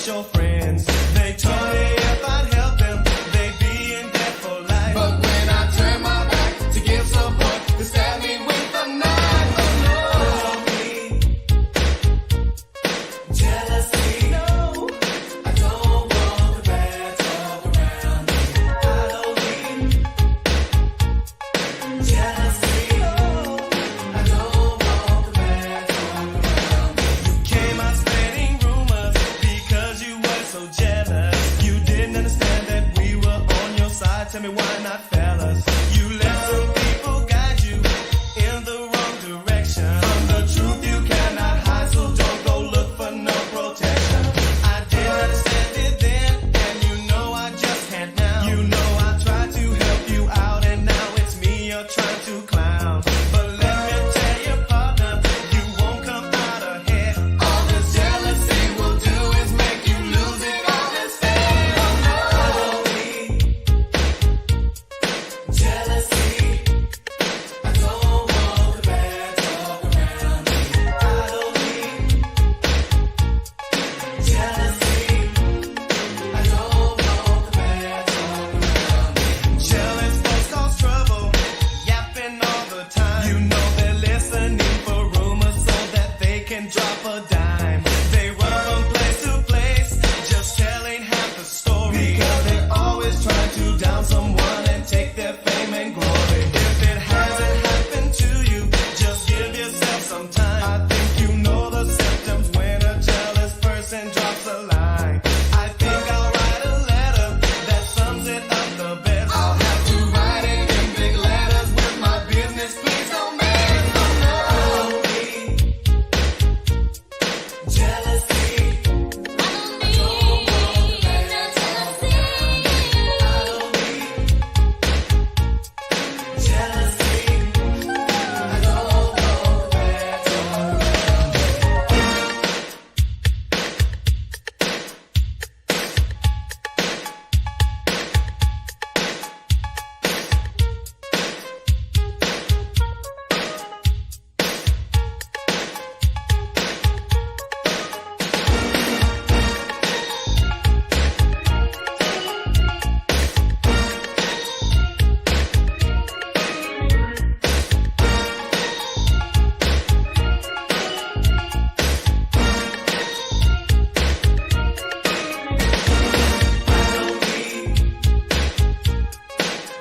amongst your friends. They told me if I'd help them, they'd be in debt for life. But when I turned my back to give support, they stabbed me with a knife. Oh no, jealousy. No, I don't want the bad talk around me. I don't need jealousy. No, I don't want the bad talk around me. You came out spreading rumors because you were so jealous. You didn't understand that we were on your side. Tell me why not, fellas? You let some people guide you in the wrong direction. From the truth you cannot hide, so don't go look for no protection. I didn't understand it then, and you know I just can't now. You know I tried to help you out, and now it's me you're trying to clown. But let me tell you, partner, you won't come out ahead. All this jealousy will do is make you lose it all instead. I don't need jealousy. I don't want the bad talk around me. I don't need jealousy. I don't want the bad talk around me. Jealous folks cause trouble, yapping all the time. You know they're listening for rumors so that they can drop a dime. They run from place to place, just telling half the story. Because they always try to down someone and take their fame and glory. If it hasn't happened to you, just give yourself some time. I think you know the symptoms when a jealous person drops a line. I think I'll write a letter that sums it up the best. I'll have to write it in big letters with my business. Please don't mess. I don't need jealousy. I don't want the bad jealousy. I don't need jealousy. I don't want the bad talk around me.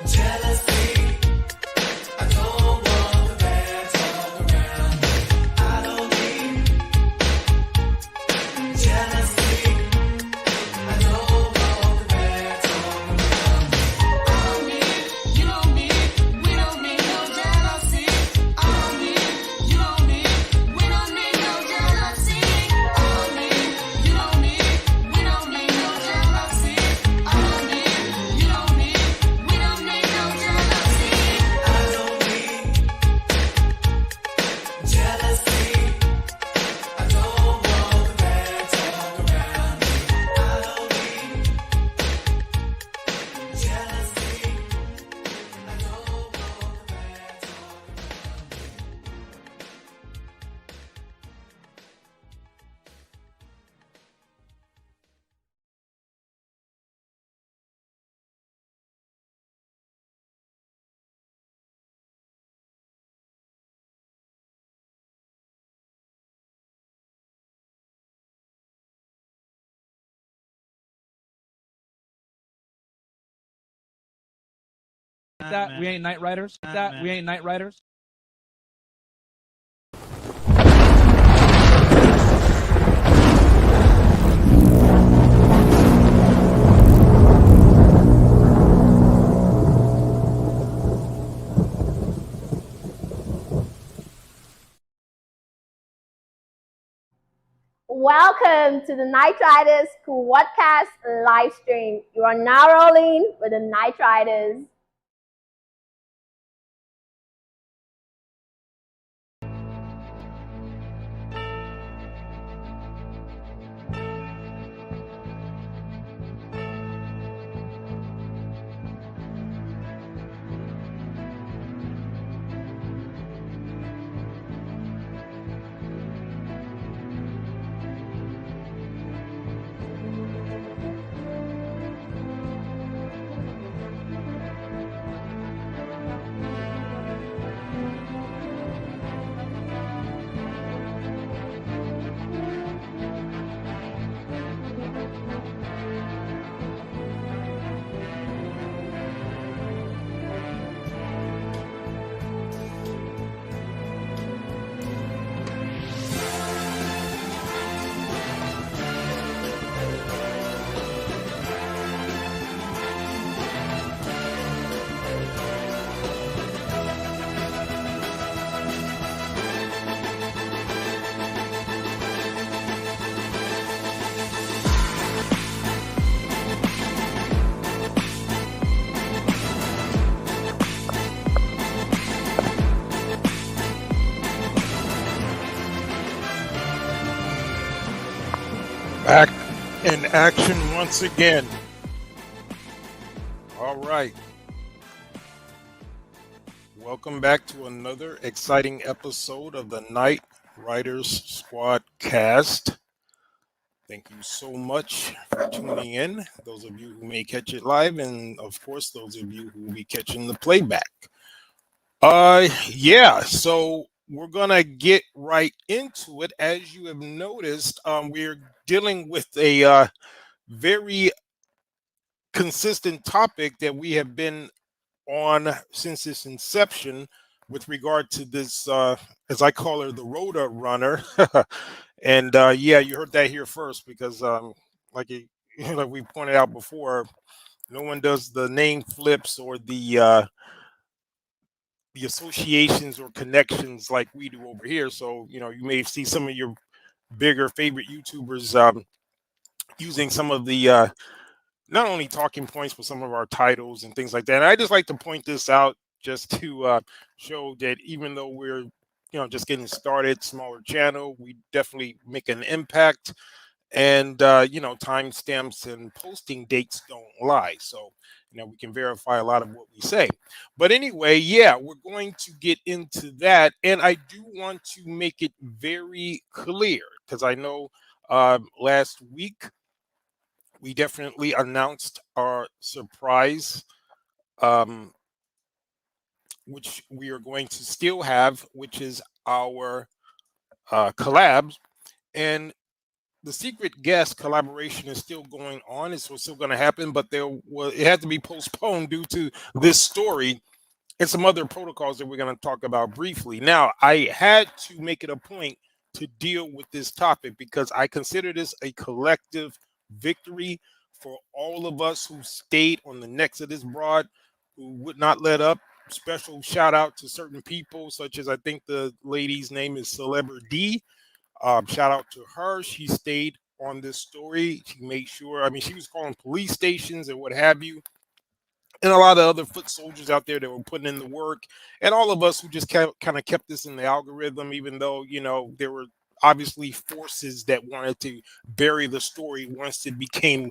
Jealousy. I don't want the bad talk around me. I don't need jealousy. I don't want the bad talk around me. I don't need, you don't need, we don't need no jealousy. I don't need, you don't need, we don't need no jealousy. I don't need, you don't need, we don't need no jealousy. I don't need, you don't need, we don't need no jealousy. I don't need jealousy. I don't want the bad talk around me. I don't need jealousy. I don't want the bad talk around me. That we ain't night riders. That we ain't night riders. Welcome to the Night Riders Squadcast live stream. You are now rolling with the Night Riders. Back in action once again. All right. Welcome back to another exciting episode of the Night Riders Squadcast. Thank you so much for tuning in. Those of you who may catch it live, and of course, those of you who will be catching the playback. So we're gonna get right into it. As you have noticed, we're dealing with a very consistent topic that we have been on since its inception with regard to this, as I call her, the Rotor Runner. And you heard that here first because, like, like we pointed out before, no one does the name flips or the associations or connections like we do over here. So, you may see some of your bigger favorite YouTubers using some of the not only talking points, but some of our titles and things like that. And I just like to point this out just to show that even though we're, just getting started, smaller channel, we definitely make an impact. And, timestamps and posting dates don't lie. So, we can verify a lot of what we say. But anyway, we're going to get into that. And I do want to make it very clear because I know last week, we definitely announced our surprise, which we are going to still have, which is our collabs. And the secret guest collaboration is still going on. It's still going to happen, but it had to be postponed due to this story and some other protocols that we're going to talk about briefly. Now, I had to make it a point to deal with this topic because I consider this a collective victory for all of us who stayed on the necks of this broad, who would not let up. Special shout out to certain people, such as I think the lady's name is Celebrity. Shout out to her. She stayed on this story. She made sure, she was calling police stations and what have you. And a lot of other foot soldiers out there that were putting in the work, and all of us who just kind of kept this in the algorithm, even though there were obviously forces that wanted to bury the story once it became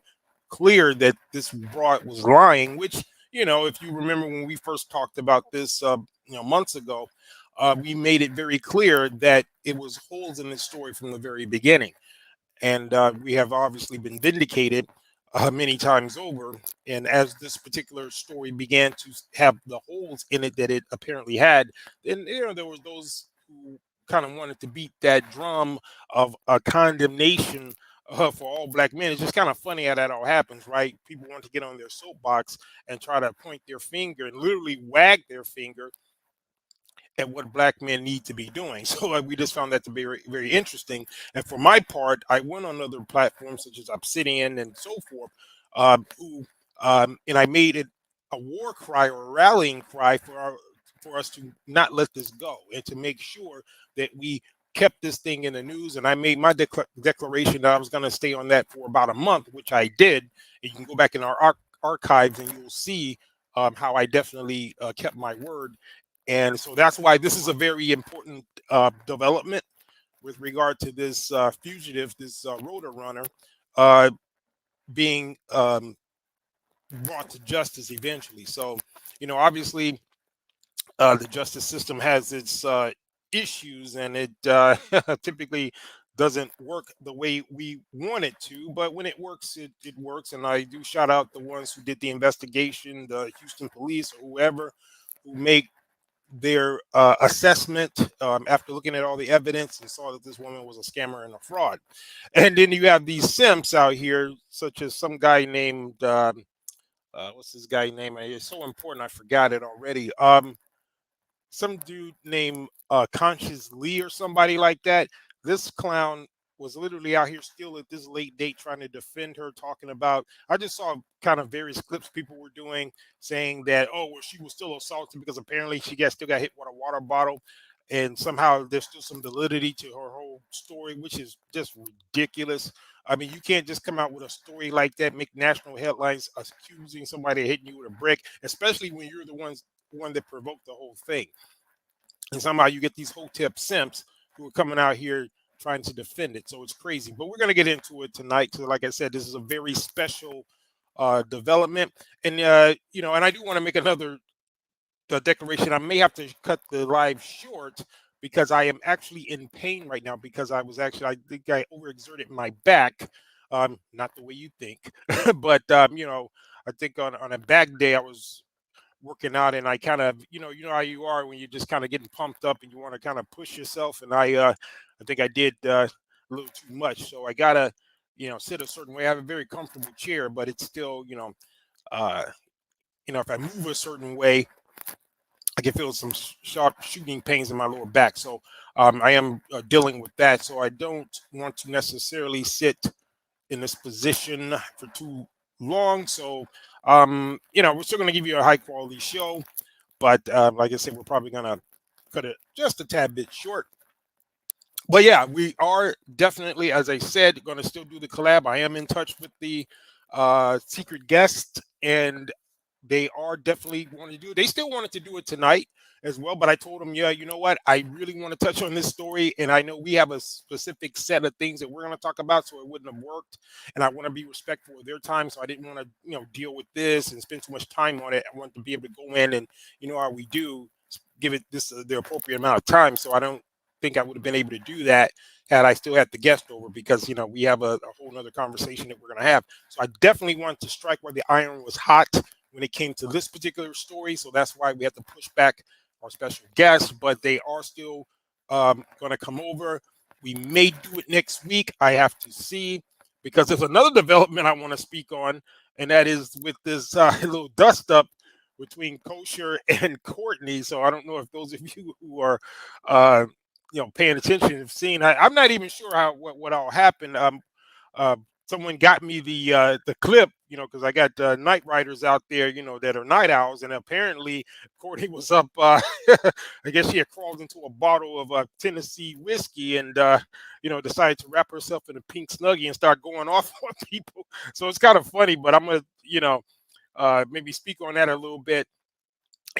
clear that this broad was lying. Which if you remember when we first talked about this, months ago, we made it very clear that it was holes in this story from the very beginning, and we have obviously been vindicated many times over. And as this particular story began to have the holes in it that it apparently had, then there was those who kind of wanted to beat that drum of a condemnation for all black men. It's just kind of funny how that all happens, right? People want to get on their soapbox and try to point their finger and literally wag their finger at what black men need to be doing. So we just found that to be very, very interesting. And for my part, I went on other platforms such as Obsidian and so forth, and I made it a war cry or a rallying cry for us to not let this go and to make sure that we kept this thing in the news. And I made my declaration that I was going to stay on that for about a month, which I did. And you can go back in our archives and you'll see how I definitely kept my word. And so that's why this is a very important development with regard to this fugitive, this Rotor Runner, being brought to justice eventually. So, obviously, the justice system has its issues, and it typically doesn't work the way we want it to. But when it works, it works. And I do shout out the ones who did the investigation, the Houston police or whoever, who make their assessment after looking at all the evidence and saw that this woman was a scammer and a fraud. And then you have these simps out here, such as some guy named what's this guy name? It's so important I forgot it already. Some dude named Conscious Lee or somebody like that. This clown was literally out here still at this late date trying to defend her, talking about, I just saw kind of various clips people were doing saying that, oh, well, she was still assaulted because apparently she still got hit with a water bottle. And somehow there's still some validity to her whole story, which is just ridiculous. You can't just come out with a story like that, make national headlines accusing somebody of hitting you with a brick, especially when you're the one that provoked the whole thing. And somehow you get these hotep simps who are coming out here trying to defend it. So it's crazy. But we're going to get into it tonight. So like I said, this is a very special development. And, and I do want to make another declaration. I may have to cut the live short because I am actually in pain right now because I think I overexerted my back. Not the way you think, but, I think on a back day I was working out and I kind of, you know how you are when you're just kind of getting pumped up and you want to kind of push yourself. And I think I did a little too much. So I got to, sit a certain way. I have a very comfortable chair, but it's still, if I move a certain way, I can feel some sharp shooting pains in my lower back. So I am dealing with that. So I don't want to necessarily sit in this position for too long. So, we're still going to give you a high quality show. But like I said, we're probably going to cut it just a tad bit short. But yeah, we are definitely, as I said, going to still do the collab. I am in touch with the secret guest, and they are definitely want to do it. They still wanted to do it tonight as well, but I told them, yeah, you know what? I really want to touch on this story, and I know we have a specific set of things that we're going to talk about, so it wouldn't have worked. And I want to be respectful of their time, so I didn't want to, deal with this and spend too much time on it. I want to be able to go in and, how we do, give it the appropriate amount of time. So I don't think I would have been able to do that had I still had the guest over because, we have a whole nother conversation that we're going to have. So I definitely wanted to strike while the iron was hot when it came to this particular story. So that's why we have to push back our special guests, but they are still going to come over. We may do it next week. I have to see because there's another development I want to speak on, and that is with this little dust up between Kosher and Courtney. So I don't know if those of you who are, paying attention have seen. I'm not even sure what all happened. Someone got me the clip, because I got night riders out there, that are night owls, and apparently Courtney was up. I guess she had crawled into a bottle of Tennessee whiskey and decided to wrap herself in a pink snuggie and start going off on people. So it's kind of funny, but I'm gonna maybe speak on that a little bit,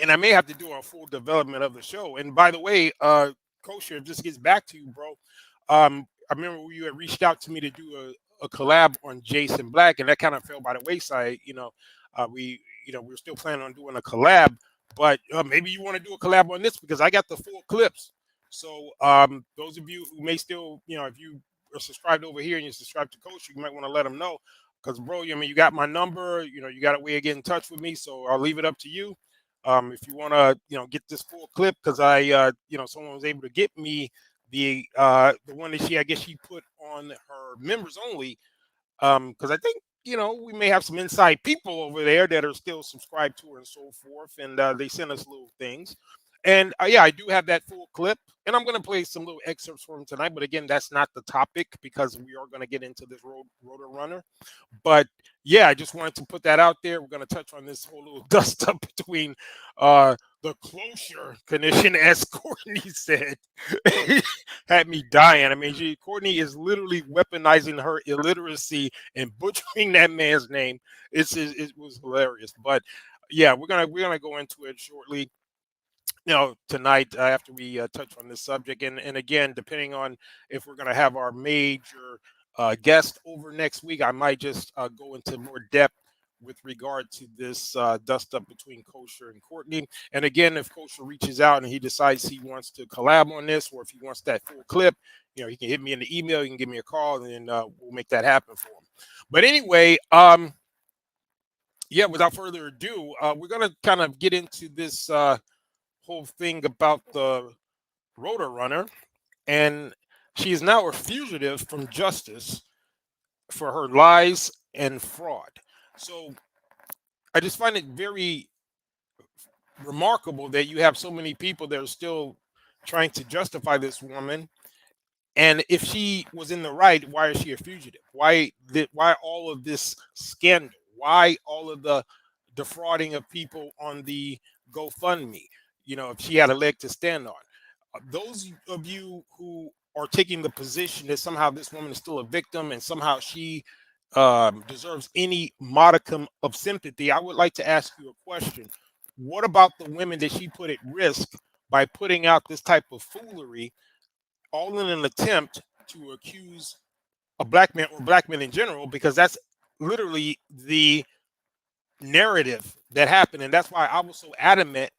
and I may have to do a full development of the show. And by the way, Kosher, if this gets back to you, bro, I remember you had reached out to me to do a collab on Jason Black, and that kind of fell by the wayside. We're still planning on doing a collab, but maybe you want to do a collab on this because I got the full clips. So those of you who may still, if you are subscribed over here and you subscribe to Kosher, you might want to let them know because, bro, you got my number. You got a way to get in touch with me, so I'll leave it up to you. If you want to, get this full clip, because someone was able to get me the one that I guess she put on her members only, because I think we may have some inside people over there that are still subscribed to her and so forth, and they send us little things. And yeah, I do have that full clip, and I'm going to play some little excerpts from him tonight. But again, that's not the topic because we are going to get into this Rotor Runner. But yeah, I just wanted to put that out there. We're going to touch on this whole little dust up between the Kosher condition, as Courtney said, had me dying. I mean, Courtney is literally weaponizing her illiteracy and butchering that man's name. It was hilarious. But yeah, we're gonna go into it shortly. Tonight after we touch on this subject, and again, depending on if we're going to have our major guest over next week, I might just go into more depth with regard to this dust up between Kosher and Courtney. And again, if Kosher reaches out and he decides he wants to collab on this, or if he wants that full clip, he can hit me in the email, you can give me a call, and we'll make that happen for him. But anyway, yeah, without further ado, we're going to kind of get into this whole thing about the Rotor Runner, and she is now a fugitive from justice for her lies and fraud. So I just find it very remarkable that you have so many people that are still trying to justify this woman. And if she was in the right, why is she a fugitive? Why all of this scandal? Why all of the defrauding of people on the GoFundMe? If she had a leg to stand on. Those of you who are taking the position that somehow this woman is still a victim and somehow she deserves any modicum of sympathy, I would like to ask you a question. What about the women that she put at risk by putting out this type of foolery, all in an attempt to accuse a black man or black men in general, because that's literally the narrative that happened. And that's why I was so adamant.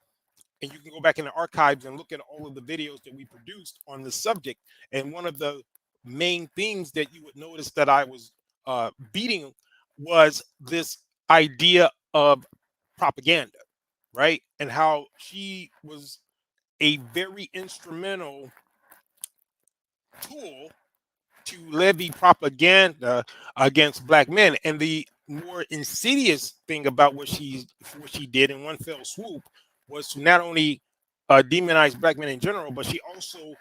And you can go back in the archives and look at all of the videos that we produced on this subject. And one of the main themes that you would notice that I was beating was this idea of propaganda, right? And how she was a very instrumental tool to levy propaganda against black men. And the more insidious thing about what she did in one fell swoop was to not only demonize black men in general, but she also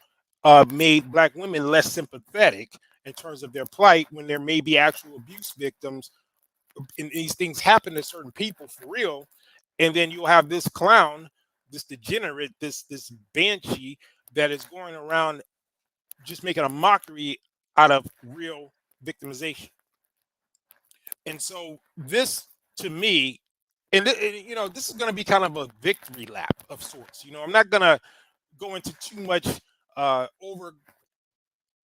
made black women less sympathetic in terms of their plight when there may be actual abuse victims. And these things happen to certain people for real. And then you'll have this clown, this degenerate, this banshee that is going around just making a mockery out of real victimization. And so this, to me, and this is going to be kind of a victory lap of sorts. I'm not going to go into too much over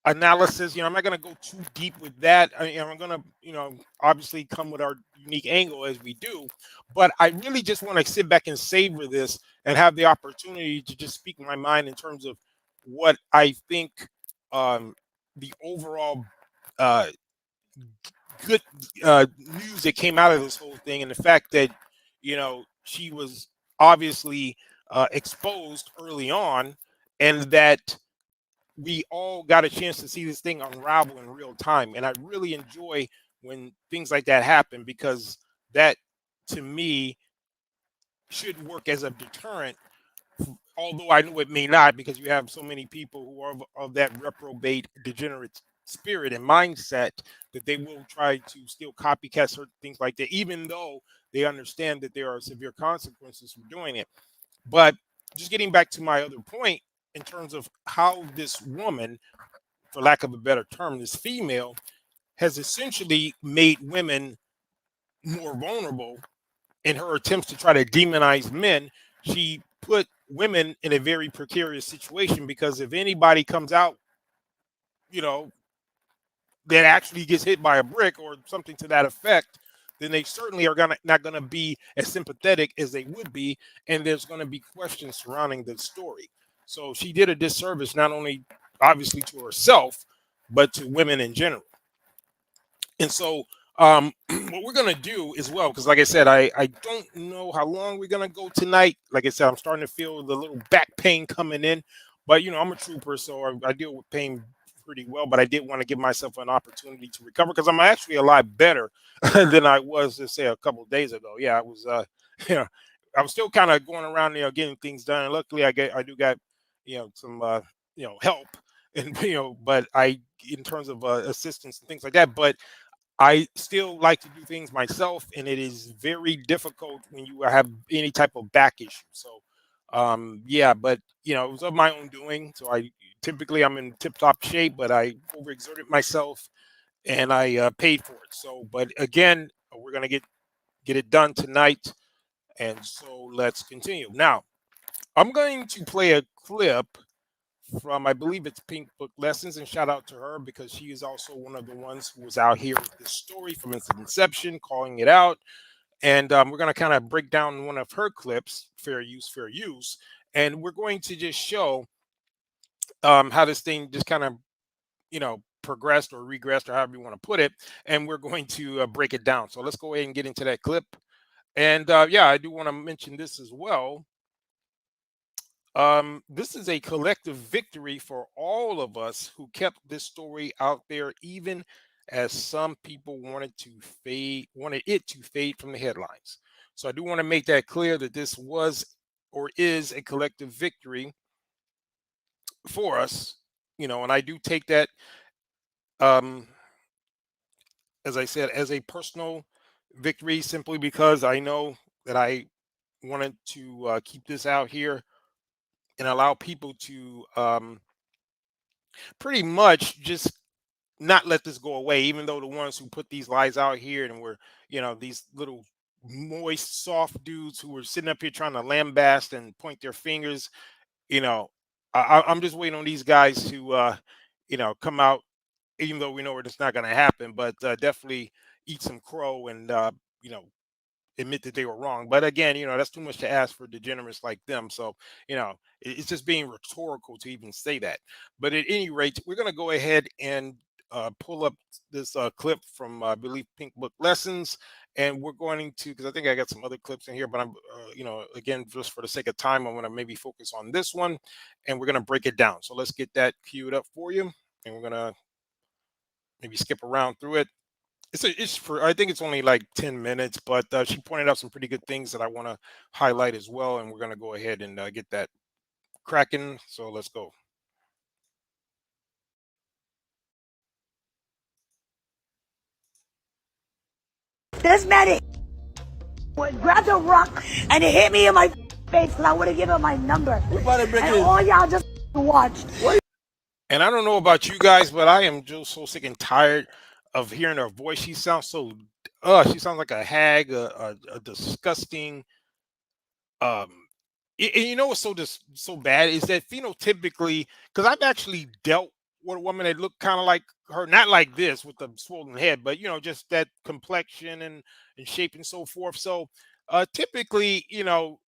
analysis. I'm not going to go too deep with that. I'm going to, obviously come with our unique angle as we do. But I really just want to sit back and savor this and have the opportunity to just speak my mind in terms of what I think the overall good news that came out of this whole thing, and the fact that she was obviously exposed early on, and that we all got a chance to see this thing unravel in real time. And I really enjoy when things like that happen, because that, to me, should work as a deterrent, although I know it may not, because you have so many people who are of that reprobate, degenerate spirit and mindset that they will try to still copycat certain things like that, even though they understand that there are severe consequences for doing it. But just getting back to my other point, in terms of how this woman, for lack of a better term, this female, has essentially made women more vulnerable in her attempts to try to demonize men. She put women in a very precarious situation, because if anybody comes out, that actually gets hit by a brick or something to that effect, then they certainly are not gonna be as sympathetic as they would be, and there's gonna be questions surrounding the story. So she did a disservice not only obviously to herself, but to women in general. And so what we're gonna do as well, because like I said, I don't know how long we're gonna go tonight. Like I said, I'm starting to feel the little back pain coming in, but I'm a trooper, so I deal with pain pretty well. But I did want to give myself an opportunity to recover, because I'm actually a lot better than I was, let's say, a couple of days ago. Yeah, I was I was still kind of going around getting things done, and luckily I do got some help, and but in terms of assistance and things like that. But I still like to do things myself, and it is very difficult when you have any type of back issue. So, yeah, but it was of my own doing. So I'm in tip-top shape, but I overexerted myself, and I paid for it. So, but again, we're gonna get it done tonight, and so let's continue. Now, I'm going to play a clip from, I believe it's Pink Book Lessons, and shout out to her, because she is also one of the ones who was out here with this story from its inception, calling it out. And we're going to kind of break down one of her clips, fair use, and we're going to just show how this thing just kind of progressed or regressed, or however you want to put it, and we're going to break it down. So let's go ahead and get into that clip. And yeah, I do want to mention this as well. This is a collective victory for all of us who kept this story out there, even as some people wanted it to fade from the headlines. So I do want to make that clear, that this was or is a collective victory for us, and I do take that, as I said, as a personal victory, simply because I know that I wanted to keep this out here and allow people to pretty much just not let this go away, even though the ones who put these lies out here and were, these little moist, soft dudes who were sitting up here trying to lambast and point their fingers, I'm just waiting on these guys to, come out even though we know it's not going to happen, but definitely eat some crow and you know, admit that they were wrong. But again, you know, that's too much to ask for degenerates like them. So, you know, it's just being rhetorical to even say that. But at any rate, we're going to go ahead and pull up this clip from I believe Pink Book Lessons, and we're going to, because I think I got some other clips in here, but I'm you know, again, just for the sake of time, I'm going to maybe focus on this one, and we're going to break it down. So let's get that queued up for you, and we're going to maybe skip around through it. It's for, I think it's only like 10 minutes, but she pointed out some pretty good things that I want to highlight as well, and we're going to go ahead and get that cracking. So let's go. This man grabbed a rock and it hit me in my face because I would have given him my number. And all y'all just watched. And I don't know about you guys, but I am just so sick and tired of hearing her voice. She sounds so, she sounds like a hag, a disgusting. Um, and you know what's so bad is that phenotypically, because I've actually dealt with a woman that looked kind of like her, not like this with the swollen head, but you know, just that complexion and shape and so forth. So typically, you know,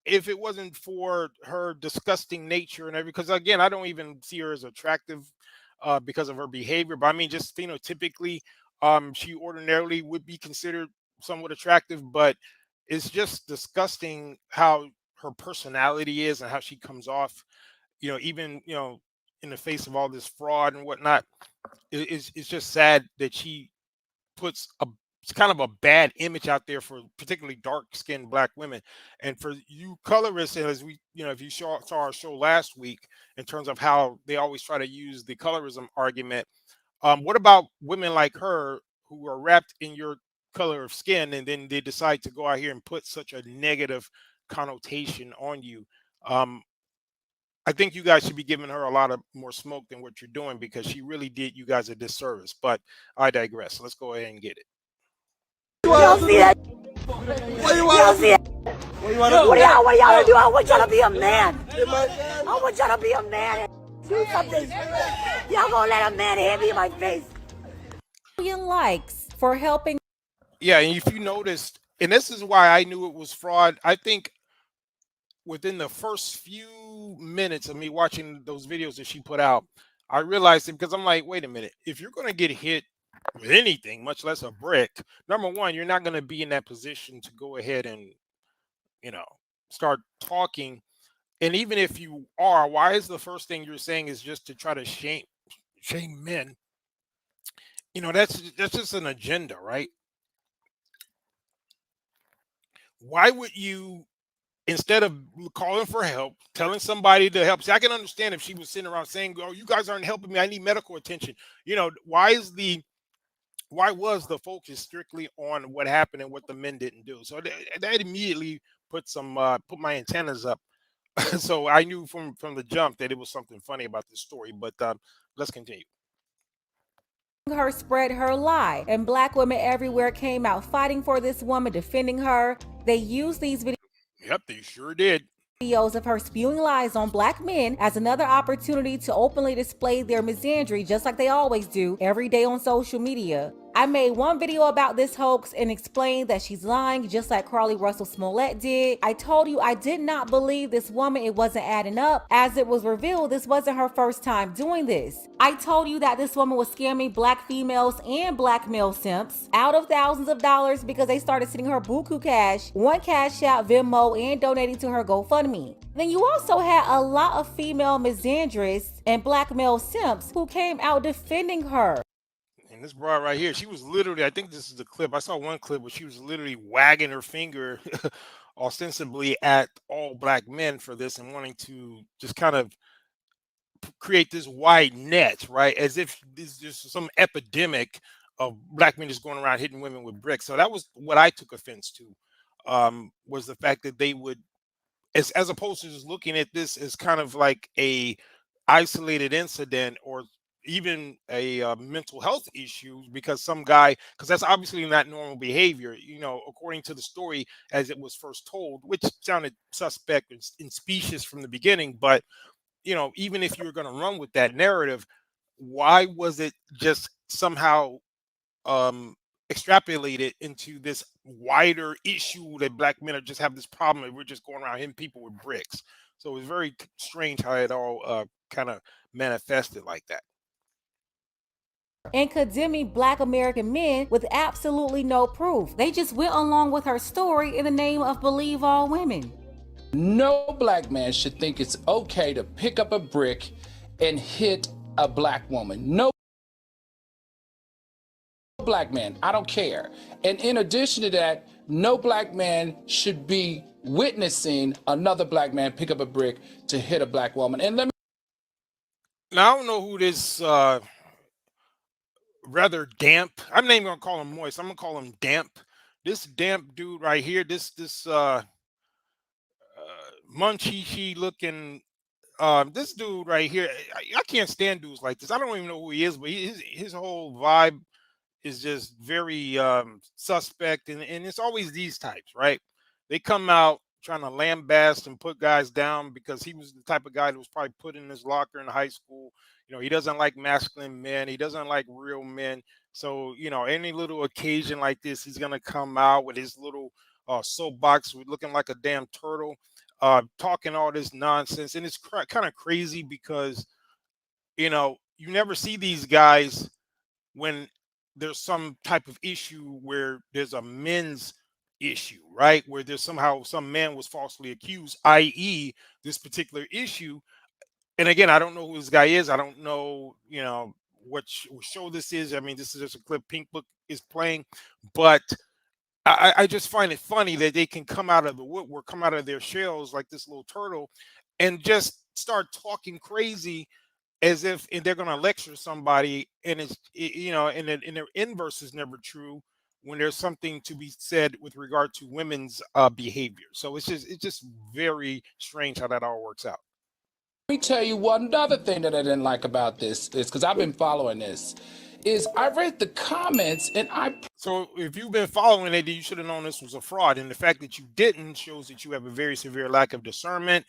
if it wasn't for her disgusting nature and everything, because again, I don't even see her as attractive because of her behavior, but I mean, just phenotypically, she ordinarily would be considered somewhat attractive, but it's just disgusting how her personality is and how she comes off, you know, even, you know, in the face of all this fraud and whatnot. It's just sad that she puts a, it's kind of a bad image out there for particularly dark skinned black women. And for you colorists, as we, you know, if you saw our show last week in terms of how they always try to use the colorism argument, what about women like her who are wrapped in your color of skin and then they decide to go out here and put such a negative connotation on you? I think you guys should be giving her a lot of more smoke than what you're doing, because she really did you guys a disservice. But I digress. Let's go ahead and get it. Y'all see that? Y'all see it? What do y'all do? I want y'all to be a man. I want y'all to be a man and do something. Y'all gonna let a man hit me in my face. Likes for helping. Yeah, and if you noticed, and this is why I knew it was fraud, I think within the first few minutes of me watching those videos that she put out, I realized it, because I'm like, wait a minute, if you're going to get hit with anything, much less a brick, number one, you're not going to be in that position to go ahead and, you know, start talking. And even if you are, why is the first thing you're saying is just to try to shame men? You know, that's just an agenda, right? Why would you, instead of calling for help, telling somebody to help? See, I can understand if she was sitting around saying, "Oh, you guys aren't helping me. I need medical attention." You know, why was the focus strictly on what happened and what the men didn't do? So that immediately put my antennas up. So I knew from the jump that it was something funny about this story. But let's continue. Her spread her lie, and black women everywhere came out fighting for this woman, defending her. They used these videos. Yep, they sure did. Videos of her spewing lies on black men as another opportunity to openly display their misandry, just like they always do every day on social media. I made one video about this hoax and explained that she's lying, just like Carly Russell Smollett did. I told you I did not believe this woman, it wasn't adding up. As it was revealed, this wasn't her first time doing this. I told you that this woman was scamming black females and black male simps out of thousands of dollars because they started sending her buku cash, one Cash App, Venmo, and donating to her GoFundMe. Then you also had a lot of female misandrists and black male simps who came out defending her. And this broad right here, she was literally, I think this is the clip. I saw one clip where she was literally wagging her finger ostensibly at all black men for this and wanting to just kind of create this wide net, right? As if this is just some epidemic of black men just going around hitting women with bricks. So that was what I took offense to, was the fact that they would, as opposed to just looking at this as kind of like a isolated incident or even a mental health issue, because some guy, because that's obviously not normal behavior, you know, according to the story as it was first told, which sounded suspect and specious from the beginning. But you know, even if you were going to run with that narrative, why was it just somehow extrapolated into this wider issue that black men are just have this problem that we're just going around hitting people with bricks? So it's very strange how it all kind of manifested like that. And condemning black American men with absolutely no proof. They just went along with her story in the name of believe all women. No black man should think it's okay to pick up a brick and hit a black woman. No black man, I don't care. And in addition to that, no black man should be witnessing another black man pick up a brick to hit a black woman. And let me Now I don't know who this rather damp. I'm not even gonna call him moist. I'm gonna call him damp. This damp dude right here. This munchy looking. This dude right here. I can't stand dudes like this. I don't even know who he is, but his whole vibe is just very suspect, and it's always these types, right? They come out trying to lambast and put guys down because he was the type of guy that was probably put in his locker in high school. You know, he doesn't like masculine men. He doesn't like real men. So, you know, any little occasion like this, he's gonna come out with his little soapbox, looking like a damn turtle, talking all this nonsense, and it's kind of crazy because you know you never see these guys when there's some type of issue where there's a men's issue, right? Where there's somehow some man was falsely accused, i.e., this particular issue. And again, I don't know who this guy is. I don't know, you know, what show this is. I mean, this is just a clip Pink Book is playing, but I just find it funny that they can come out of the woodwork, come out of their shells like this little turtle, and just start talking crazy as if they're going to lecture somebody, and you know, and their inverse is never true when there's something to be said with regard to women's behavior. So it's just very strange how that all works out. tell you one other thing that I didn't like about this is because I've been following this. Is I read the comments and So if you've been following it, then you should have known this was a fraud, and the fact that you didn't shows that you have a very severe lack of discernment,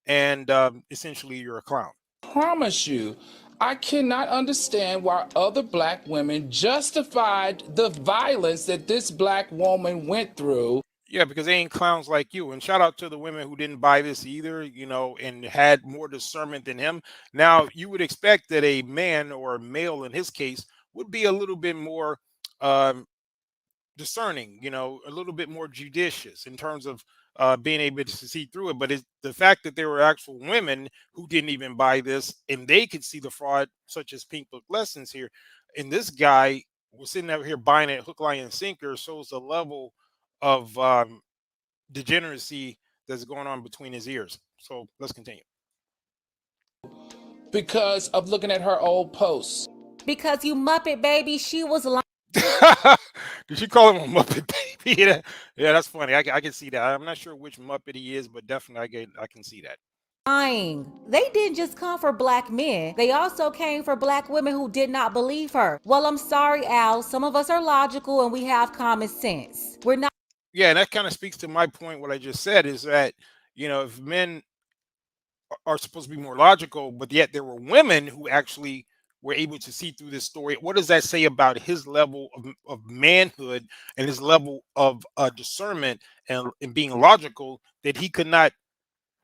and essentially you're a clown. promise you, I cannot understand why other black women justified the violence that this black woman went through. Yeah, because they ain't clowns like you. And shout out to the women who didn't buy this either, you know, and had more discernment than him. Now, you would expect that a man, or a male in his case, would be a little bit more um, discerning, you know, a little bit more judicious in terms of being able to see through it. But it's the fact that there were actual women who didn't even buy this, and they could see the fraud, such as Pink Book Lessons here. And this guy was sitting over here buying it hook, line, and sinker, shows the level of degeneracy that's going on between his ears. So let's continue. Because of looking at her old posts. Because you Muppet baby, she was lying. Did she call him a Muppet baby? Yeah, that's funny. I can see that. I'm not sure which Muppet he is, but definitely I can see that. They didn't just come for black men. They also came for black women who did not believe her. Well, I'm sorry, Al. Some of us are logical and we have common sense. We're not. Yeah, and that kind of speaks to my point. What I just said is that, you know, if men are supposed to be more logical, but yet there were women who actually were able to see through this story, what does that say about his level of manhood and his level of discernment and being logical, that he could not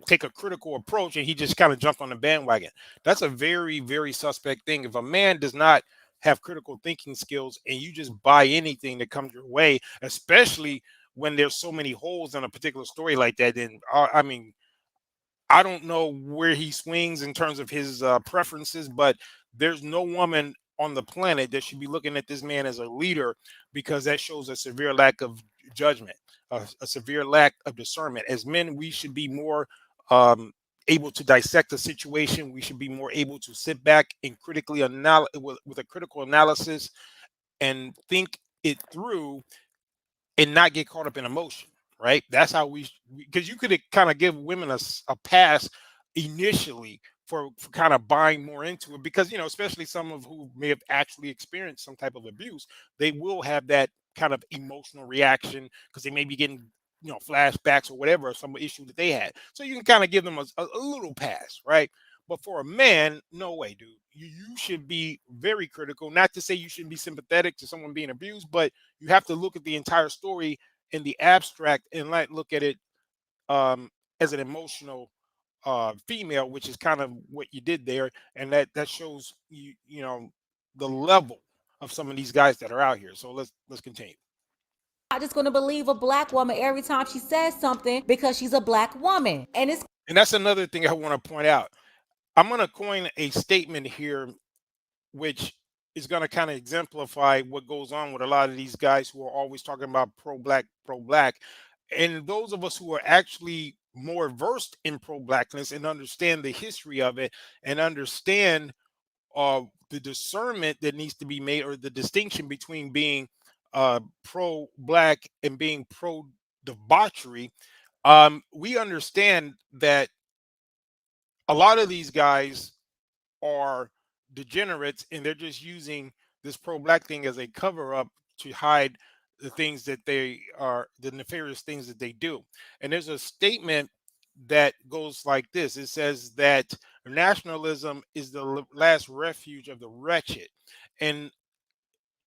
take a critical approach and he just kind of jumped on the bandwagon? That's a very, very suspect thing. If a man does not have critical thinking skills and you just buy anything that comes your way, especially when there's so many holes in a particular story like that, then I mean, I don't know where he swings in terms of his preferences, but there's no woman on the planet that should be looking at this man as a leader, because that shows a severe lack of judgment, a severe lack of discernment. As men, we should be more able to dissect the situation. We should be more able to sit back and critically with a critical analysis and think it through and not get caught up in emotion, right? That's how because you could kind of give women a pass initially for kind of buying more into it, because, you know, especially some of who may have actually experienced some type of abuse, they will have that kind of emotional reaction because they may be getting, you know, flashbacks or whatever, some issue that they had. So you can kind of give them a little pass, right? But for a man, no way, dude. you should be very critical. Not to say you shouldn't be sympathetic to someone being abused, but you have to look at the entire story in the abstract and look at it as an emotional female, which is kind of what you did there, and that shows you know the level of some of these guys that are out here. So let's continue. Not just going to believe a black woman every time she says something because she's a black woman. And that's another thing I want to point out. I'm going to coin a statement here, which is going to kind of exemplify what goes on with a lot of these guys who are always talking about pro-black, pro-black. And those of us who are actually more versed in pro-blackness and understand the history of it and understand the discernment that needs to be made, or the distinction between being pro-black and being pro-debauchery, we understand that a lot of these guys are degenerates, and they're just using this pro-black thing as a cover-up to hide the things that they are, the nefarious things that they do. And there's a statement that goes like this. It says that nationalism is the last refuge of the wretched. And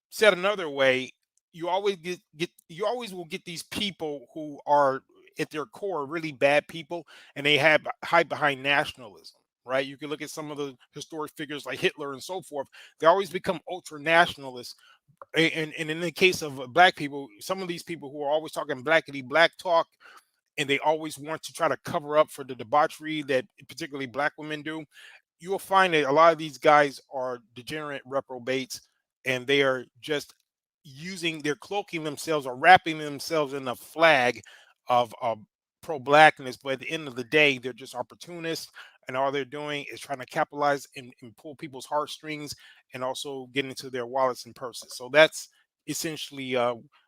said another way, you always you always will get these people who are at their core really bad people, and they hide behind nationalism, right? You can look at some of the historic figures like Hitler and so forth. They always become ultra nationalists. And in the case of black people, some of these people who are always talking blackity black talk, and they always want to try to cover up for the debauchery that particularly black women do, you will find that a lot of these guys are degenerate reprobates, and they are just they're cloaking themselves or wrapping themselves in a flag of pro-blackness. But at the end of the day, they're just opportunists, and all they're doing is trying to capitalize and pull people's heartstrings, and also get into their wallets and purses. So that's essentially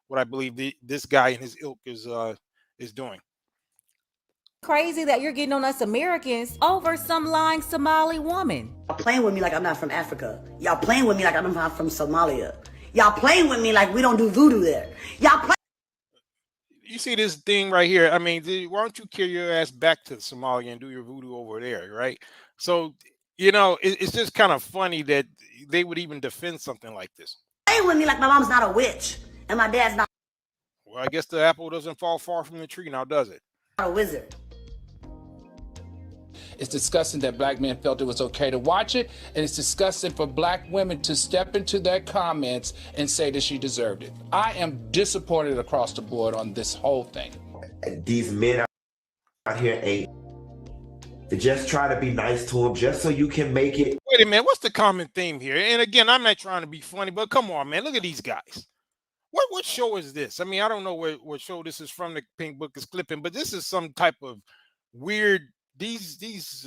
what I believe this guy and his ilk is doing. crazy that you're getting on us Americans over some lying Somali woman. Y'all playing with me like I'm not from Africa. Y'all playing with me like I'm not from Somalia. Y'all playing with me like we don't do voodoo there. Y'all play. You see this thing right here? I mean, why don't you carry your ass back to Somalia and do your voodoo over there, right? So, it's just kind of funny that they would even defend something like this. Playing with me like my mom's not a witch and my dad's not Well, I guess the apple doesn't fall far from the tree now, does it? a wizard. It's disgusting that black men felt it was okay to watch it, and it's disgusting for black women to step into their comments and say that she deserved it. I am disappointed across the board on this whole thing. These men out here ain't. They just try to be nice to them just so you can make it. Wait a minute, what's the common theme here? And again, I'm not trying to be funny, but come on, man, look at these guys. What show is this? I mean, I don't know what show this is from. The Pink Book is clipping, but this is some type of weird. These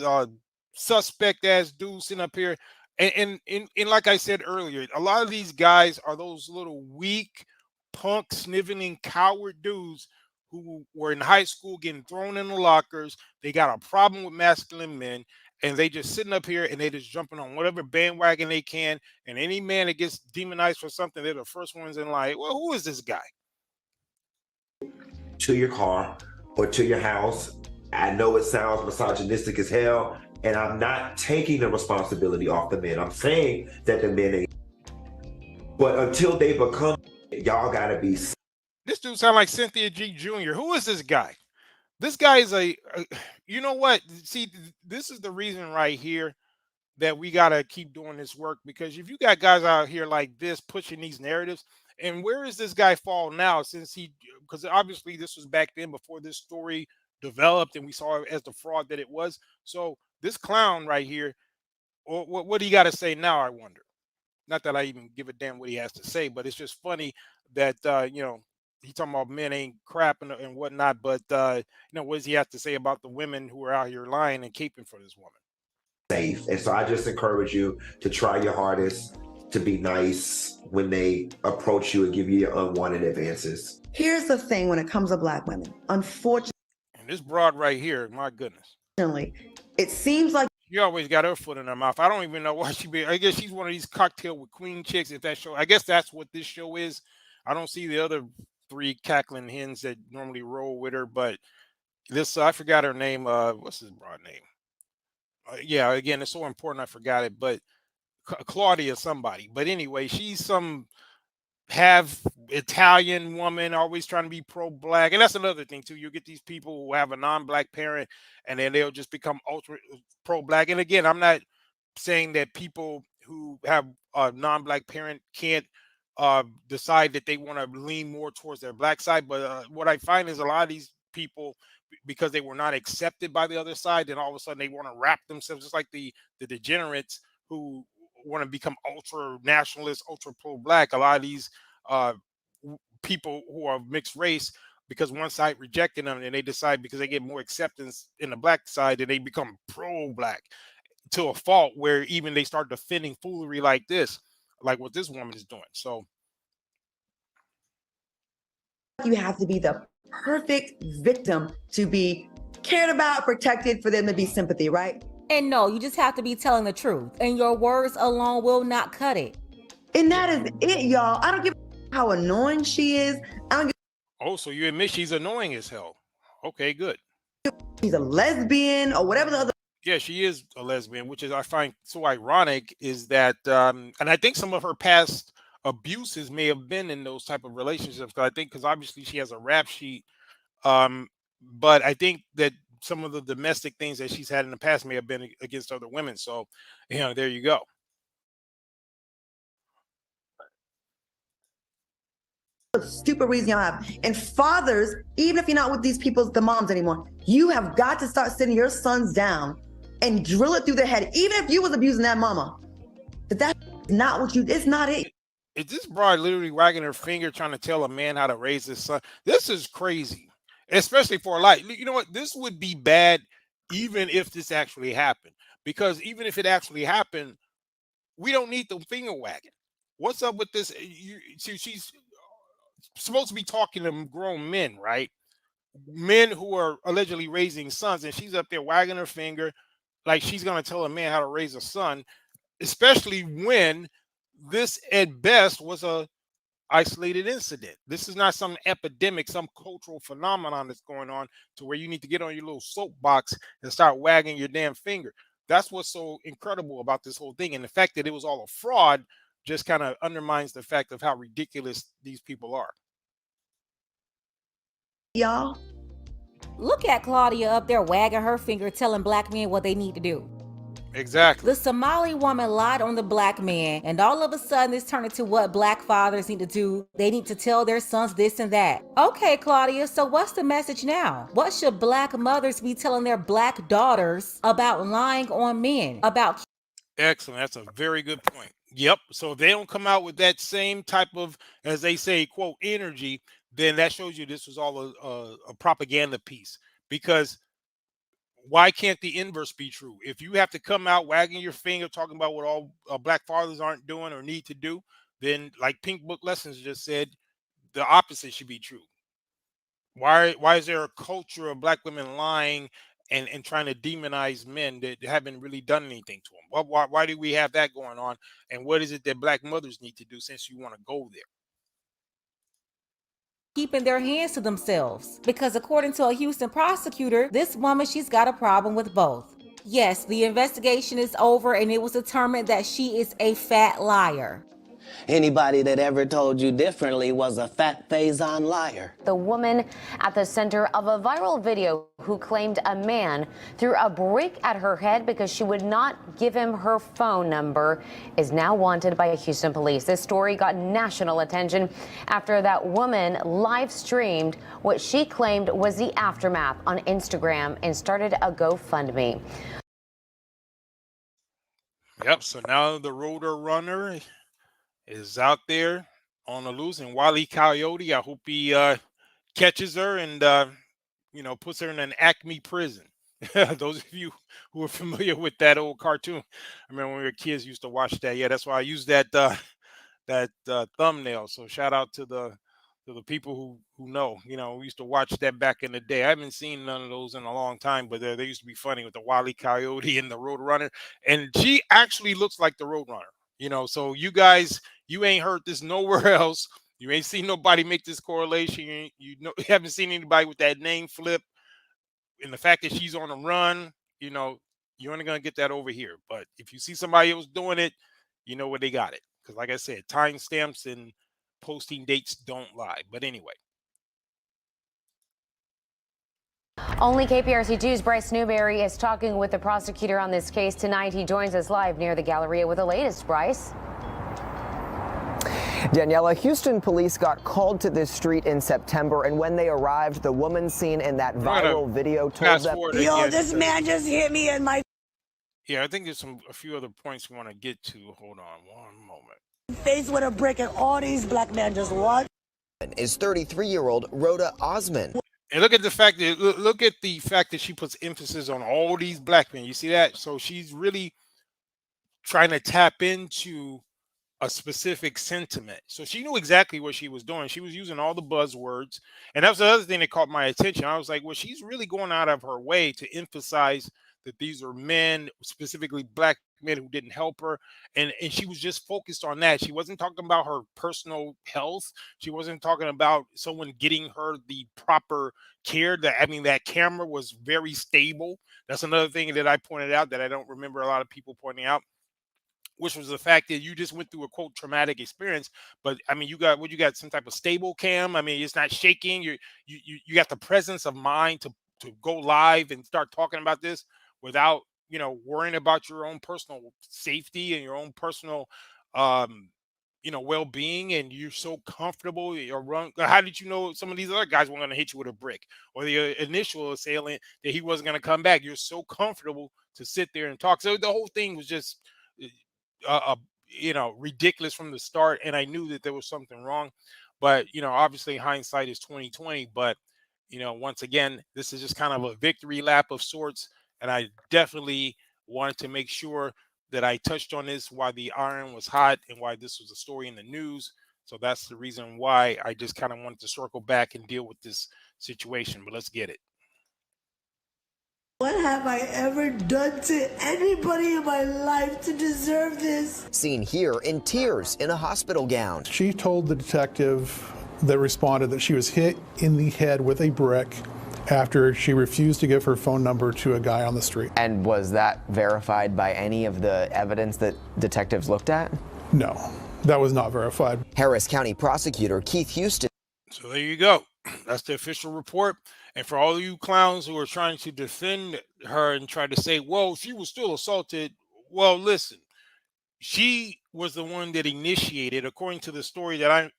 suspect ass dudes sitting up here, and like I said earlier, a lot of these guys are those little weak, punk, sniveling, coward dudes who were in high school getting thrown in the lockers. They got a problem with masculine men, and they just sitting up here and they just jumping on whatever bandwagon they can. And any man that gets demonized for something, they're the first ones in line. Well, who is this guy? To your car or to your house. I know it sounds misogynistic as hell, and I'm not taking the responsibility off the men. I'm saying that the men ain't. But until they become, y'all gotta be. This dude sound like Cynthia G. Jr. Who is this guy? This guy is you know what? See, this is the reason right here that we got to keep doing this work, because if you got guys out here like this pushing these narratives, and where is this guy fall now, because obviously this was back then before this story developed and we saw it as the fraud that it was. So this clown right here, what do you got to say now, I wonder? Not that I even give a damn what he has to say, but it's just funny that he talking about men ain't crap and whatnot, but what does he have to say about the women who are out here lying and caping for this woman? Safe. And so I just encourage you to try your hardest to be nice when they approach you and give you your unwanted advances. Here's the thing when it comes to black women. Unfortunately, and this broad right here, my goodness, it seems like she always got her foot in her mouth. I don't even know why I guess she's one of these cocktail with queen chicks. If that show, I guess that's what this show is. I don't see the other three cackling hens that normally roll with her, but this, I forgot her name. What's his broad name? Yeah, again, it's so important I forgot it, but Claudia somebody. But anyway, she's some half Italian woman, always trying to be pro-black. And that's another thing too. You get these people who have a non-black parent and then they'll just become ultra pro-black. And again, I'm not saying that people who have a non-black parent can't decide that they want to lean more towards their black side. But what I find is a lot of these people, because they were not accepted by the other side, then all of a sudden they want to wrap themselves, just like the degenerates who want to become ultra nationalist, ultra pro-black. A lot of these people who are mixed race, because one side rejected them, and they decide because they get more acceptance in the black side, that they become pro-black to a fault, where even they start defending foolery like this, like what this woman is doing. So you have to be the perfect victim to be cared about, protected, for them to be sympathy, right? And no, you just have to be telling the truth. And your words alone will not cut it. And that is it, y'all. I don't give a how annoying she is. I don't give oh, so you admit she's annoying as hell. Okay, good. she's a lesbian or whatever the other. Yeah, she is a lesbian, which is I find so ironic, is that and I think some of her past abuses may have been in those type of relationships. Because obviously she has a rap sheet, but I think that some of the domestic things that she's had in the past may have been against other women. So, there you go. Stupid reason y'all have. And fathers, even if you're not with these people, the moms anymore, you have got to start sitting your sons down and drill it through their head, even if you was abusing that mama. That's not what it's not it. Is this broad literally wagging her finger trying to tell a man how to raise his son? This is crazy, especially for a life. You know what? This would be bad even if this actually happened. Because even if it actually happened, we don't need the finger wagging. What's up with this? She's supposed to be talking to grown men, right? Men who are allegedly raising sons, and she's up there wagging her finger like she's going to tell a man how to raise a son, especially when this at best was a isolated incident. This is not some epidemic, some cultural phenomenon that's going on to where you need to get on your little soapbox and start wagging your damn finger. That's what's so incredible about this whole thing. And the fact that it was all a fraud just kind of undermines the fact of how ridiculous these people are. Y'all. Look at Claudia up there wagging her finger, telling black men what they need to do. Exactly. The Somali woman lied on the black man, and all of a sudden this turned into what black fathers need to do. They need to tell their sons this and that. Okay, Claudia, so what's the message now? What should black mothers be telling their black daughters about lying on men? About Excellent. That's a very good point. Yep. So if they don't come out with that same type of, as they say, quote, energy, then that shows you this was all a propaganda piece. Because why can't the inverse be true? If you have to come out wagging your finger, talking about what all black fathers aren't doing or need to do, then like Pink Book Lessons just said, the opposite should be true. Why is there a culture of black women lying and trying to demonize men that haven't really done anything to them? Why do we have that going on? And what is it that black mothers need to do, since you want to go there? keeping their hands to themselves. Because according to a Houston prosecutor, this woman, she's got a problem with both. Yes, the investigation is over and it was determined that she is a fat liar. Anybody that ever told you differently was a fat Faison liar. The woman at the center of a viral video who claimed a man threw a brick at her head because she would not give him her phone number is now wanted by Houston police. This story got national attention after that woman live streamed what she claimed was the aftermath on Instagram and started a GoFundMe. Yep, so now the Rotor Runner is out there on the loose, and Wile E. Coyote, I hope he catches her and puts her in an Acme prison. Those of you who are familiar with that old cartoon, I remember when we were kids used to watch that. Yeah, that's why I used that thumbnail. So shout out to the people who know. We used to watch that back in the day. I haven't seen none of those in a long time, but they used to be funny with the Wile E. Coyote and the Road Runner. And she actually looks like the Road Runner. So you guys, you ain't heard this nowhere else. You ain't seen nobody make this correlation. You haven't seen anybody with that name flip. And the fact that she's on the run, you're only going to get that over here. But if you see somebody else doing it, you know where they got it. Because like I said, timestamps and posting dates don't lie. But anyway. Only KPRC2's Bryce Newberry is talking with the prosecutor on this case tonight. He joins us live near the Galleria with the latest. Bryce. Daniela, Houston police got called to this street in September, and when they arrived, the woman seen in that viral video told them, "Yo, this man just hit me in my Yeah, I think there's a few other points we want to get to. Hold on one moment. face with a brick, and all these black men just what?" Is 33-year-old Rhoda Osman. And look at the fact that she puts emphasis on all these black men. You see that? So she's really trying to tap into a specific sentiment. So she knew exactly what she was doing. She was using all the buzzwords. And that was the other thing that caught my attention. I was like, well, she's really going out of her way to emphasize that these are men, specifically black men, who didn't help her. And she was just focused on that. She wasn't talking about her personal health. She wasn't talking about someone getting her the proper care. That camera was very stable. That's another thing that I pointed out that I don't remember a lot of people pointing out, which was the fact that you just went through a quote traumatic experience. But I mean, you got some type of stable cam. I mean, it's not shaking. You got the presence of mind to go live and start talking about this without, worrying about your own personal safety and your own personal, well-being. And you're so comfortable. How did you know some of these other guys weren't going to hit you with a brick, or the initial assailant that he wasn't going to come back? You're so comfortable to sit there and talk. So the whole thing was just, ridiculous from the start. And I knew that there was something wrong, but, obviously hindsight is 2020. But, once again, this is just kind of a victory lap of sorts. And I definitely wanted to make sure that I touched on this while the iron was hot and why this was a story in the news. So that's the reason why I just kind of wanted to circle back and deal with this situation. But let's get it. What have I ever done to anybody in my life to deserve this? Seen here in tears in a hospital gown. She told the detective that responded that she was hit in the head with a brick after she refused to give her phone number to a guy on the street. And was that verified by any of the evidence that detectives looked at? No, that was not verified. Harris County prosecutor Keith Houston. So there you go. That's the official report. And for all you clowns who are trying to defend her and try to say, well, she was still assaulted. Well, listen, she was the one that initiated, according to the story that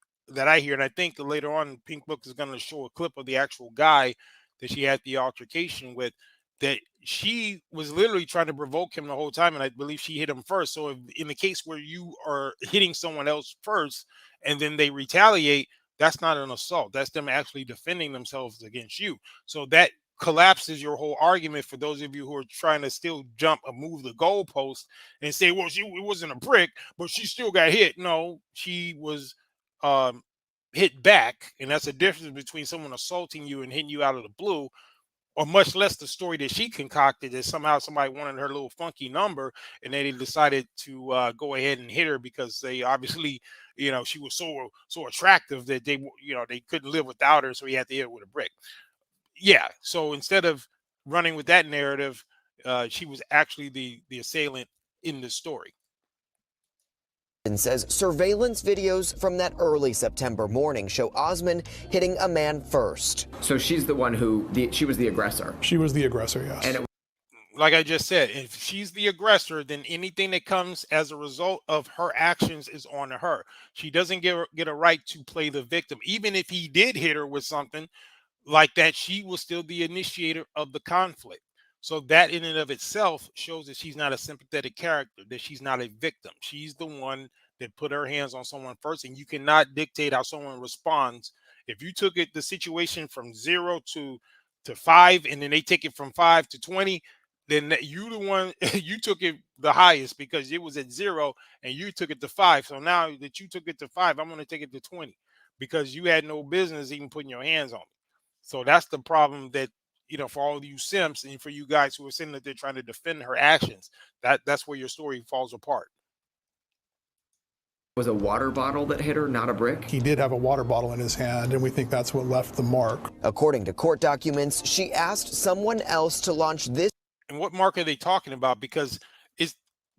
I hear. And I think later on, Pink Book is going to show a clip of the actual guy that she had the altercation with, that she was literally trying to provoke him the whole time. And I believe she hit him first. So if, in the case where you are hitting someone else first and then they retaliate, that's not an assault. That's them actually defending themselves against you. So that collapses your whole argument for those of you who are trying to still jump or move the goalpost and say, well, it wasn't a brick, but she still got hit. No, she was hit back. And that's a difference between someone assaulting you and hitting you out of the blue, or much less the story that she concocted that somehow somebody wanted her little funky number and they decided to go ahead and hit her because they obviously, she was so attractive that they couldn't live without her. So he had to hit her with a brick. Yeah. So instead of running with that narrative, she was actually the assailant in the story. And says surveillance videos from that early September morning show Osman hitting a man first. So she's the one she was the aggressor. She was the aggressor, yes. And like I just said, if she's the aggressor, then anything that comes as a result of her actions is on her. She doesn't get a right to play the victim. Even if he did hit her with something like that, she was still the initiator of the conflict. So that in and of itself shows that she's not a sympathetic character, that she's not a victim. She's the one that put her hands on someone first, and you cannot dictate how someone responds. If you took the situation from 0 to 5, and then they take it from 5 to 20, then you the one, you took it the highest because it was at 0 and you took it to 5. So now that you took it to 5, I'm going to take it to 20 because you had no business even putting your hands on me. So that's the problem that, for all of you simps and for you guys who are saying that they're trying to defend her actions, that's where your story falls apart. Was a water bottle that hit her, not a brick? He did have a water bottle in his hand, and we think that's what left the mark. According to court documents, she asked someone else to launch this. And what mark are they talking about? Because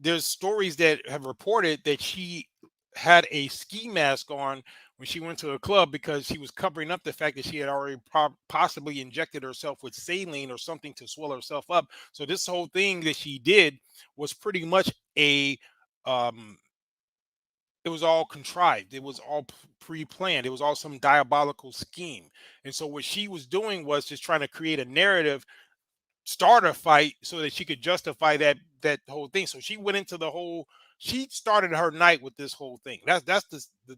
there's stories that have reported that she had a ski mask on when she went to a club because she was covering up the fact that she had already possibly injected herself with saline or something to swell herself up. So this whole thing that she did was pretty much a it was all contrived. It was all pre-planned. It was all some diabolical scheme. And so what she was doing was just trying to create a narrative, start a fight so that she could justify that whole thing. So she went into the whole, she started her night with this whole thing. That's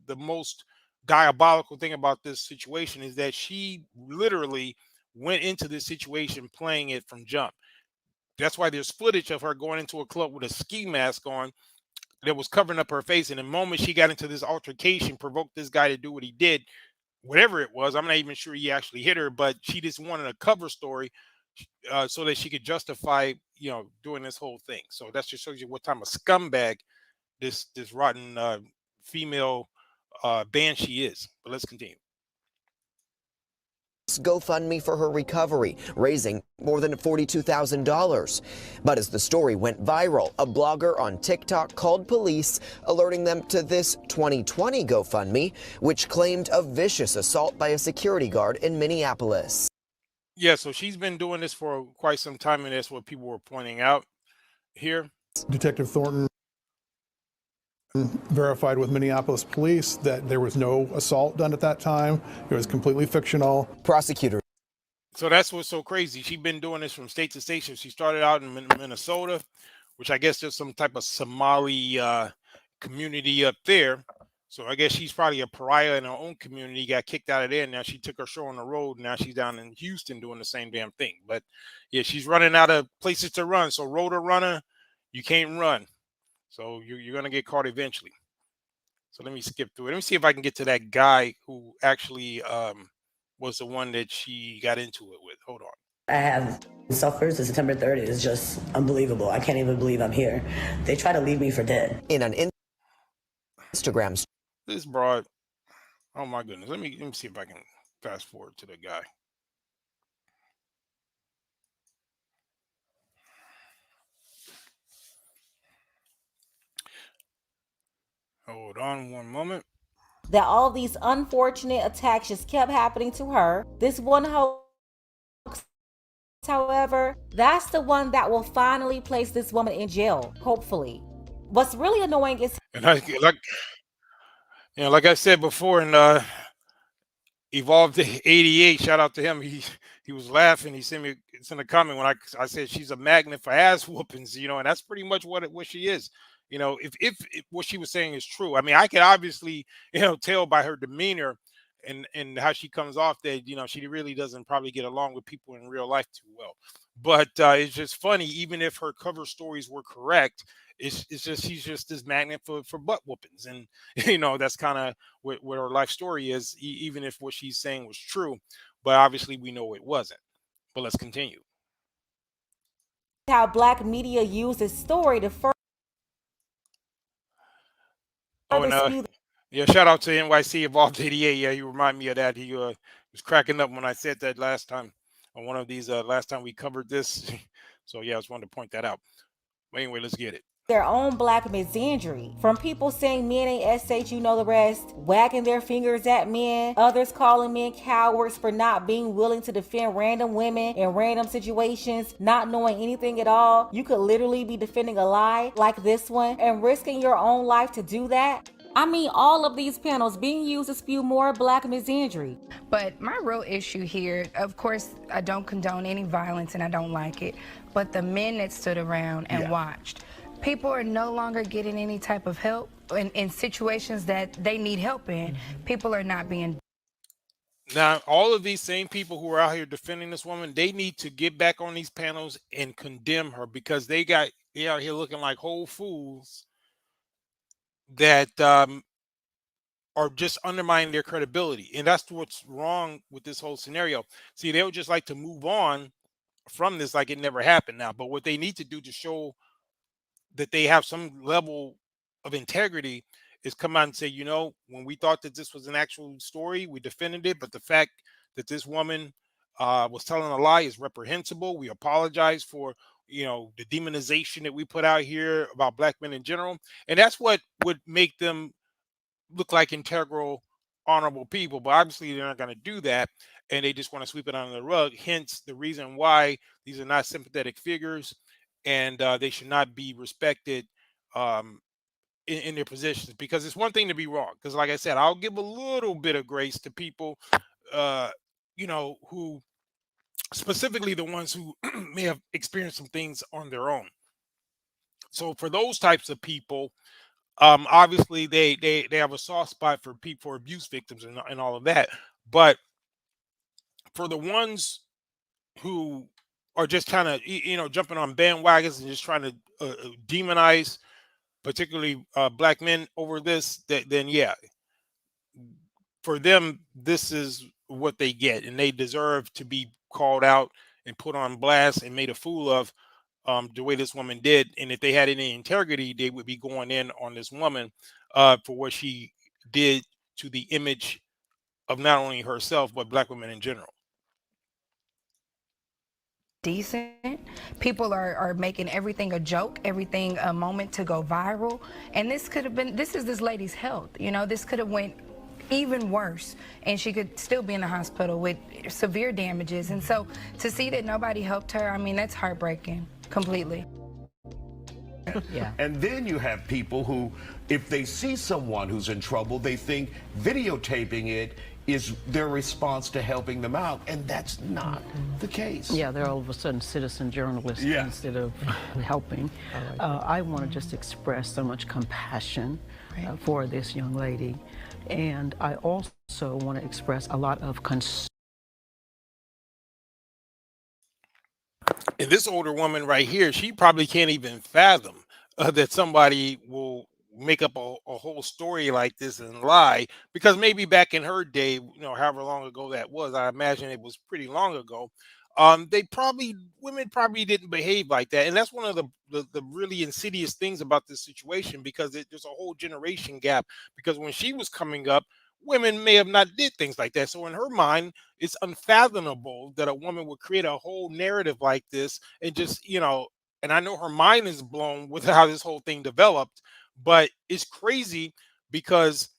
the most diabolical thing about this situation, is that she literally went into this situation playing it from jump. That's why there's footage of her going into a club with a ski mask on that was covering up her face. And the moment she got into this altercation, provoked this guy to do what he did, whatever it was. I'm not even sure he actually hit her, but she just wanted a cover story so that she could justify, doing this whole thing. So that just shows you what type of scumbag this rotten female banshee is. But let's continue. GoFundMe for her recovery, raising more than $42,000. But as the story went viral, a blogger on TikTok called police, alerting them to this 2020 GoFundMe, which claimed a vicious assault by a security guard in Minneapolis. Yeah, so she's been doing this for quite some time, and that's what people were pointing out here. Detective Thornton verified with Minneapolis police that there was no assault done at that time. It was completely fictional. Prosecutor. So that's what's so crazy. She's been doing this from state to state. She started out in Minnesota, which I guess there's some type of Somali community up there. So I guess she's probably a pariah in her own community, got kicked out of there. Now she took her show on the road. Now she's down in Houston doing the same damn thing. But yeah, she's running out of places to run. So Rotor Runner, you can't run. So you're going to get caught eventually. So let me skip through it. Let me see if I can get to that guy who actually was the one that she got into it with. Hold on. I have suffered since September 30th. It's just unbelievable. I can't even believe I'm here. They try to leave me for dead. In an Instagram. This broad. Oh my goodness. Let me see if I can fast forward to the guy. Hold on one moment. That all these unfortunate attacks just kept happening to her. This one hoax, however, that's the one that will finally place this woman in jail, hopefully. What's really annoying is, and like I said before, and Evolved 88, shout out to him. He was laughing. He sent me, it's in the comment when I said she's a magnet for ass whoopings, and that's pretty much what she is. If what she was saying is true, I mean, I could obviously, tell by her demeanor and how she comes off that, she really doesn't probably get along with people in real life too well. But it's just funny, even if her cover stories were correct, it's just she's just this magnet for butt whoopings. And, that's kind of what her life story is, even if what she's saying was true. But obviously we know it wasn't. But let's continue. how Black media used this story to further yeah, shout out to NYC Evolved 88. Yeah, you remind me of that. He was cracking up when I said that last time on one of these last time we covered this. So yeah, I just wanted to point that out. But anyway, let's get it. Their own Black misandry, from people saying men ain't SH, you know the rest, wagging their fingers at men, others calling men cowards for not being willing to defend random women in random situations, not knowing anything at all. You could literally be defending a lie like this one and risking your own life to do that. I mean, all of these panels being used to spew more Black misandry. But my real issue here, of course, I don't condone any violence and I don't like it, but the men that stood around and watched, people are no longer getting any type of help in situations that they need help in. People are not being. Now, all of these same people who are out here defending this woman, they need to get back on these panels and condemn her, because they out here looking like whole fools that are just undermining their credibility. And that's what's wrong with this whole scenario. See, they would just like to move on from this like it never happened now. But what they need to do to show that they have some level of integrity is come out and say, when we thought that this was an actual story, we defended it. But the fact that this woman was telling a lie is reprehensible. We apologize for, the demonization that we put out here about black men in general, and that's what would make them look like integral, honorable people. But obviously they're not going to do that, and they just want to sweep it under the rug. Hence the reason why these are not sympathetic figures, and they should not be respected in their positions. Because it's one thing to be wrong, because like I said, I'll give a little bit of grace to people who, specifically the ones who may have experienced some things on their own. So for those types of people, obviously they have a soft spot for people, for abuse victims and all of that. But for the ones who are just kind of jumping on bandwagons and just trying to demonize particularly black men over this, then yeah, for them this is what they get, and they deserve to be called out and put on blast and made a fool of, the way this woman did. And if they had any integrity, they would be going in on this woman for what she did to the image of not only herself but black women in general. Decent. People are making everything a joke, everything a moment to go viral. And this is this lady's health. This could have went even worse, and she could still be in the hospital with severe damages. And so to see that nobody helped her, I mean, that's heartbreaking completely. Yeah. And then you have people who, if they see someone who's in trouble, they think videotaping it is their response to helping them out, and that's not the case. Yeah, they're all of a sudden citizen journalists instead of helping. I want to just express so much compassion for this young lady, and I also want to express a lot of concern. And this older woman right here, she probably can't even fathom that somebody will make up a whole story like this and lie, because maybe back in her day, however long ago that was, I imagine it was pretty long ago, women probably didn't behave like that. And that's one of the really insidious things about this situation, because there's a whole generation gap, because when she was coming up, women may have not did things like that. So in her mind, it's unfathomable that a woman would create a whole narrative like this and just, and I know her mind is blown with how this whole thing developed, but it's crazy because,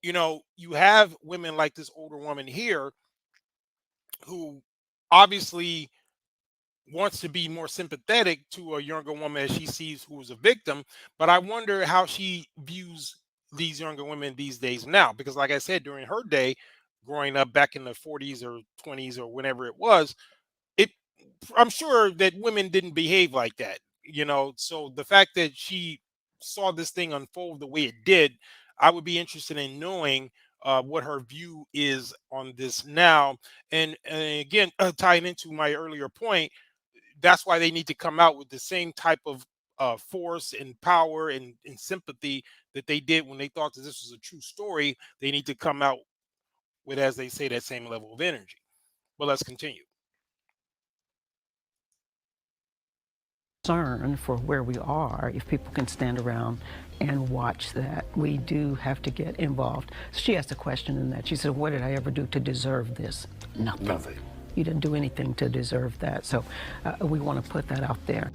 you have women like this older woman here who obviously wants to be more sympathetic to a younger woman as she sees who is a victim. But I wonder how she views these younger women these days now, because like I said, during her day, growing up back in the 40s or 20s or whenever it was, I'm sure that women didn't behave like that, so the fact that she saw this thing unfold the way it did, I would be interested in knowing what her view is on this now. And again, tying into my earlier point, that's why they need to come out with the same type of force and power and sympathy that they did when they thought that this was a true story. They need to come out with, as they say, that same level of energy. But let's continue. Concern for where we are, if people can stand around and watch that. We do have to get involved. She asked a question in that. She said, what did I ever do to deserve this? Nothing. You didn't do anything to deserve that. So we want to put that out there.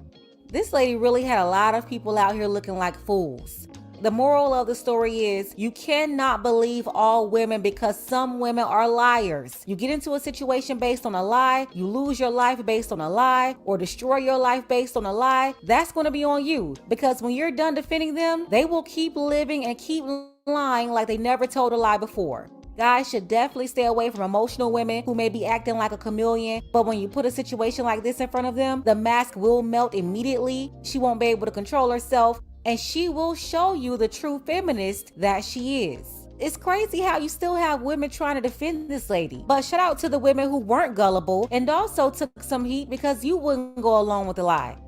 This lady really had a lot of people out here looking like fools. The moral of the story is you cannot believe all women, because some women are liars. You get into a situation based on a lie, you lose your life based on a lie, or destroy your life based on a lie. That's going to be on you, because when you're done defending them, they will keep living and keep lying like they never told a lie before. Guys should definitely stay away from emotional women who may be acting like a chameleon, but when you put a situation like this in front of them, the mask will melt immediately. She won't be able to control herself, and she will show you the true feminist that she is. It's crazy how you still have women trying to defend this lady. But shout out to the women who weren't gullible and also took some heat because you wouldn't go along with the lie.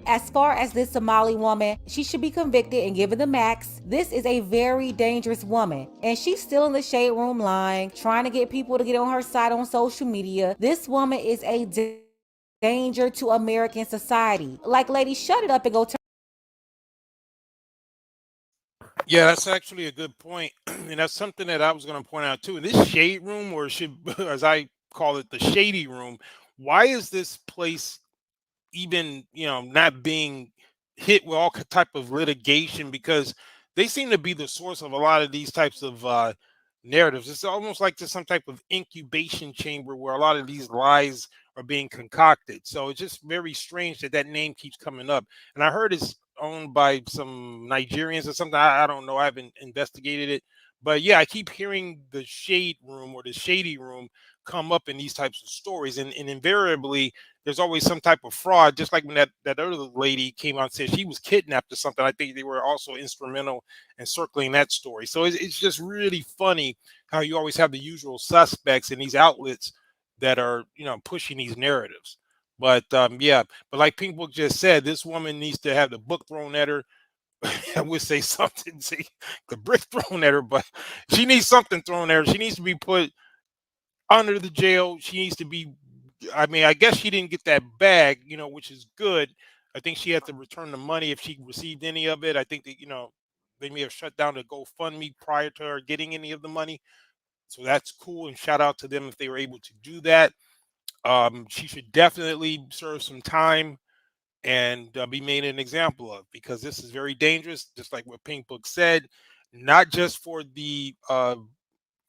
As far as this Somali woman, she should be convicted and given the max. This is a very dangerous woman, and she's still in the shade room lying, trying to get people to get on her side on social media. This woman is a danger to American society. Like, lady, shut it up and go turn. Yeah, that's actually a good point. And that's something that I was going to point out too. In this shade room, or should, as I call it, the shady room, why is this place even, not being hit with all type of litigation, because they seem to be the source of a lot of these types of narratives. It's almost like just some type of incubation chamber where a lot of these lies are being concocted. So it's just very strange that that name keeps coming up. And I heard it's owned by some Nigerians or something. I don't know. I haven't investigated it. But yeah, I keep hearing the shade room or the shady room come up in these types of stories. And invariably, there's always some type of fraud, just like when that other lady came out and said she was kidnapped or something. I think they were also instrumental in circling that story. So it's just really funny how you always have the usual suspects in these outlets that are, pushing these narratives. But yeah, but like people just said, this woman needs to have the book thrown at her. I would say something, see, the brick thrown at her, but she needs something thrown at her. She needs to be put under the jail. She needs to be, I mean, I guess she didn't get that bag, which is good. I think she had to return the money if she received any of it. I think that, they may have shut down the GoFundMe prior to her getting any of the money. So that's cool. And shout out to them if they were able to do that. She should definitely serve some time and be made an example of, because this is very dangerous, just like what Pink Book said, not just for the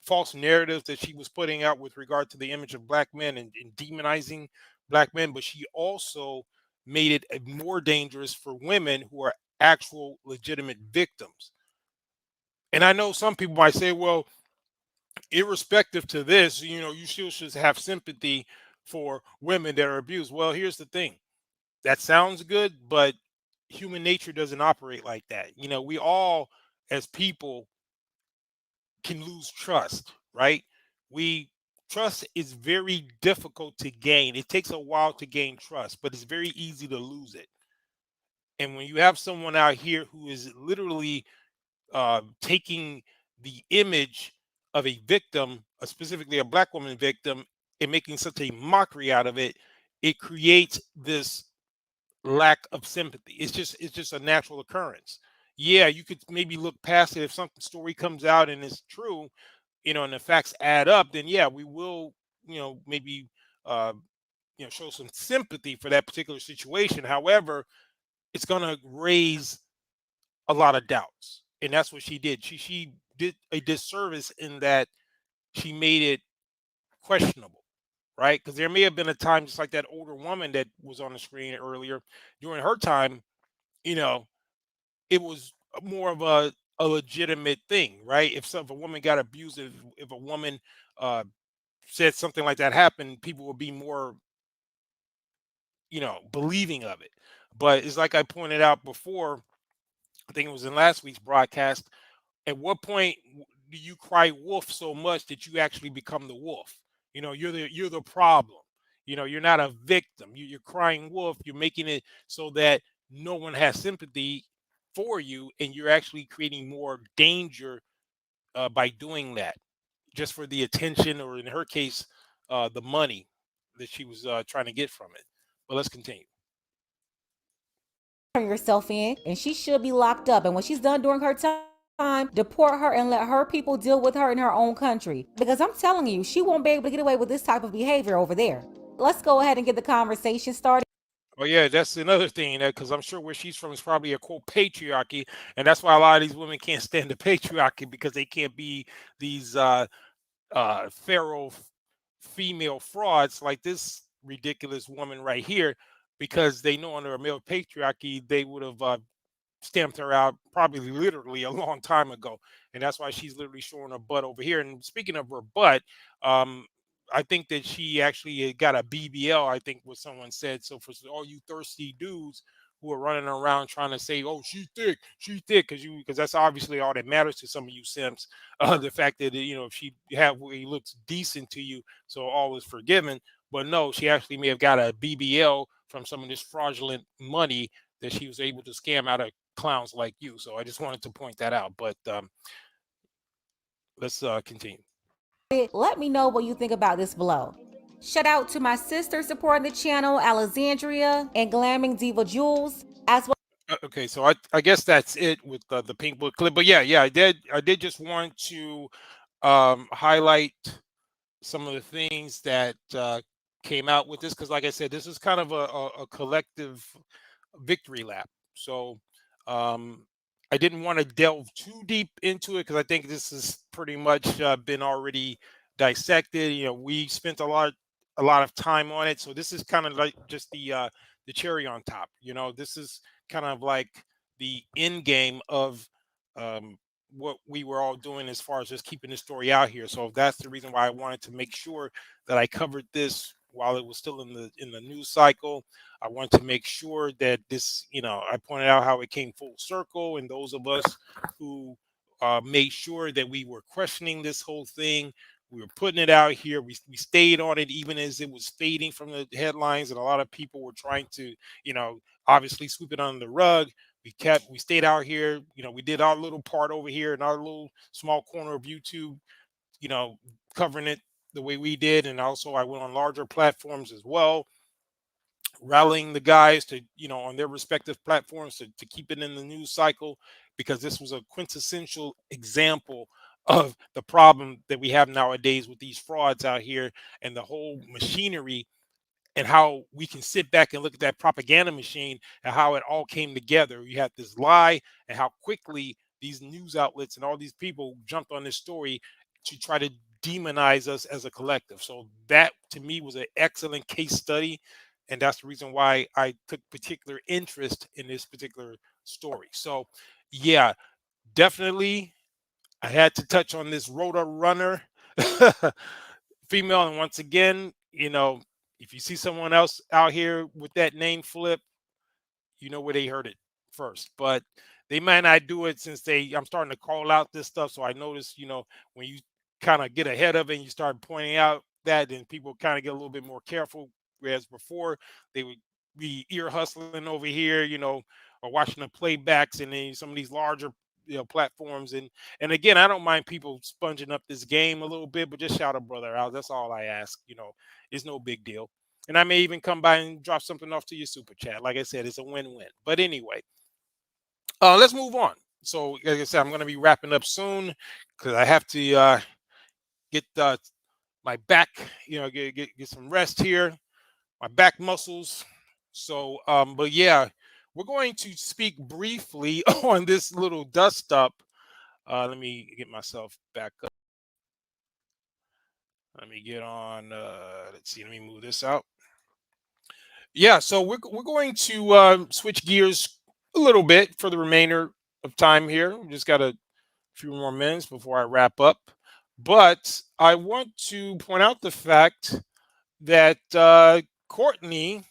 false narratives that she was putting out with regard to the image of black men and demonizing black men, but she also made it more dangerous for women who are actual legitimate victims. And I know some people might say, well, irrespective to this, you still should have sympathy for women that are abused. Well, here's the thing. That sounds good, but human nature doesn't operate like that. We all, as people, can lose trust, right? We Trust is very difficult to gain. It takes a while to gain trust, but it's very easy to lose it. And when you have someone out here who is literally taking the image of a victim, specifically a black woman victim, and making such a mockery out of it, it creates this lack of sympathy. It's just a natural occurrence. Yeah, you could maybe look past it if some story comes out and it's true, and the facts add up. Then yeah, we will, maybe uh, show some sympathy for that particular situation. However, it's gonna raise a lot of doubts, and that's what she did. She did a disservice in that she made it questionable, right? Because there may have been a time, just like that older woman that was on the screen earlier, during her time, you know, it was more of a legitimate thing, right? If a woman got abused, if a woman uh, said something like that happened, people would be more, believing of it. But it's like I pointed out before, I think it was in last week's broadcast. At what point do you cry wolf so much that you actually become the wolf? You're the problem. You're not a victim. You're crying wolf. You're making it so that no one has sympathy for you, and you're actually creating more danger by doing that, just for the attention, or in her case, the money that she was trying to get from it. But let's continue. Turn yourself in, and she should be locked up. And when she's done during her time, deport her and let her people deal with her in her own country. Because I'm telling you, she won't be able to get away with this type of behavior over there. Let's go ahead and get the conversation started. Oh yeah, that's another thing, because I'm sure where she's from is probably a quote patriarchy, and that's why a lot of these women can't stand the patriarchy, because they can't be these feral female frauds like this ridiculous woman right here, because they know under a male patriarchy they would have stamped her out probably literally a long time ago, and that's why she's literally showing her butt over here. And speaking of her butt, um, I think that she actually got a BBL. I think what someone said. So for all you thirsty dudes who are running around trying to say, "Oh, she's thick," because that's obviously all that matters to some of you simps. The fact that if she looks decent to you, so all is forgiven. But no, she actually may have got a BBL from some of this fraudulent money that she was able to scam out of clowns like you. So I just wanted to point that out. But let's continue. Let me know what you think about this below. Shout out to my sister supporting the channel, Alexandria and Glamming Diva Jules, as well. Okay, so I guess that's it with the Pink Book clip. But yeah, I did just want to highlight some of the things that came out with this, because like I said, this is kind of a collective victory lap. So I didn't want to delve too deep into it, because I think this has pretty much been already dissected. We spent a lot of time on it, so this is kind of like just the cherry on top. This is kind of like the end game of what we were all doing as far as just keeping the story out here. So that's the reason why I wanted to make sure that I covered this while it was still in the news cycle. I wanted to make sure that this, I pointed out how it came full circle, and those of us who made sure that we were questioning this whole thing, we were putting it out here. We stayed on it even as it was fading from the headlines, and a lot of people were trying to, obviously sweep it under the rug. We stayed out here. We did our little part over here in our little small corner of YouTube, covering it the way we did. And also I went on larger platforms as well, rallying the guys to, on their respective platforms to keep it in the news cycle, because this was a quintessential example of the problem that we have nowadays with these frauds out here and the whole machinery, and how we can sit back and look at that propaganda machine and how it all came together. You had this lie, and how quickly these news outlets and all these people jumped on this story to try to demonize us as a collective. So that to me was an excellent case study. And that's the reason why I took particular interest in this particular story. So yeah, definitely I had to touch on this Rotor Runner female. And once again, if you see someone else out here with that name flip, you know where they heard it first. But they might not do it, since I'm starting to call out this stuff. So I noticed, when you kind of get ahead of it and you start pointing out that, then people kind of get a little bit more careful. Whereas before, they would be ear hustling over here, or watching the playbacks, and then some of these larger platforms. And again, I don't mind people sponging up this game a little bit, but just shout a brother out. That's all I ask. It's no big deal. And I may even come by and drop something off to your super chat. Like I said, it's a win-win. But anyway, let's move on. So like I said, I'm going to be wrapping up soon, because I have to get my back, get some rest here, my back muscles. So but yeah, we're going to speak briefly on this little dust up. Let me get myself back up. Let me get on. Let's see. Let me move this out. Yeah, so we're going to switch gears a little bit for the remainder of time here. We just got a few more minutes before I wrap up. But I want to point out the fact that Courtney,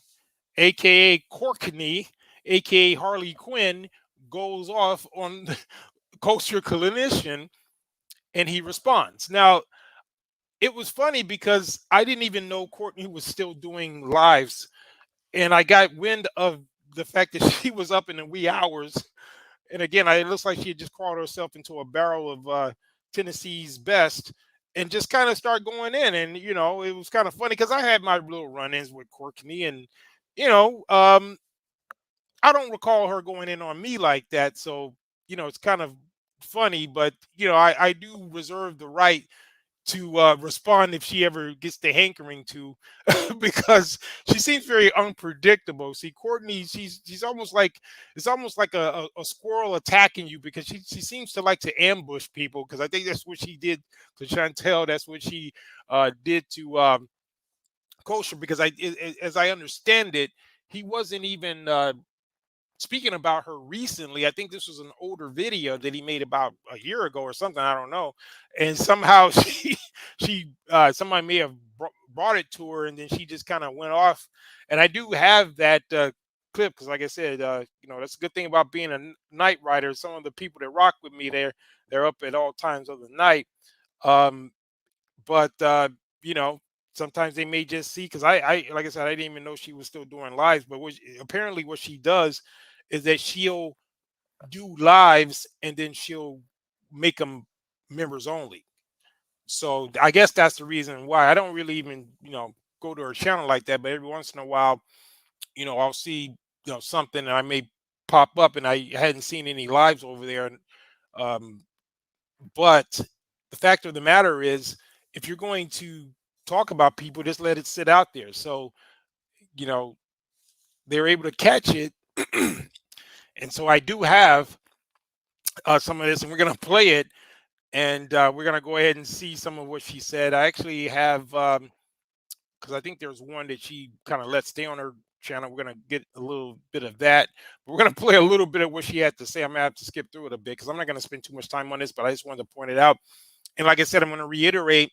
aka Courtney, aka Harley Quinn, goes off on the Kosher clinician, and he responds. Now, it was funny because I didn't even know Courtney was still doing lives, and I got wind of the fact that she was up in the wee hours. And again, it looks like she had just crawled herself into a barrel of Tennessee's best, and just kind of start going in. And it was kind of funny because I had my little run-ins with Courtney, and I don't recall her going in on me like that. So it's kind of funny, but I do reserve the right to respond if she ever gets the hankering to, because she seems very unpredictable. See, Courtney, she's almost like, it's almost like a squirrel attacking you, because she seems to like to ambush people, because I think that's what she did to Chantel. That's what she did to Kosher, because as I understand it, he wasn't even speaking about her recently. I think this was an older video that he made about a year ago or something. I don't know. And somehow somebody may have brought it to her, and then she just kind of went off. And I do have that clip, because like I said, that's a good thing about being a night rider. Some of the people that rock with me, they're up at all times of the night. But sometimes they may just see, because I like I said, I didn't even know she was still doing lives. But apparently what she does is that she'll do lives, and then she'll make them members only. So I guess that's the reason why I don't really even go to her channel like that. But every once in a while, I'll see something, and I may pop up, and I hadn't seen any lives over there. But the fact of the matter is, if you're going to talk about people, just let it sit out there. So, you know, they're able to catch it. And so I do have some of this, and we're going to play it. And we're going to go ahead and see some of what she said. I actually have, because I think there's one that she kind of let stay on her channel. We're going to get a little bit of that. But we're going to play a little bit of what she had to say. I'm going to have to skip through it a bit because I'm not going to spend too much time on this, but I just wanted to point it out. And like I said, I'm going to reiterate,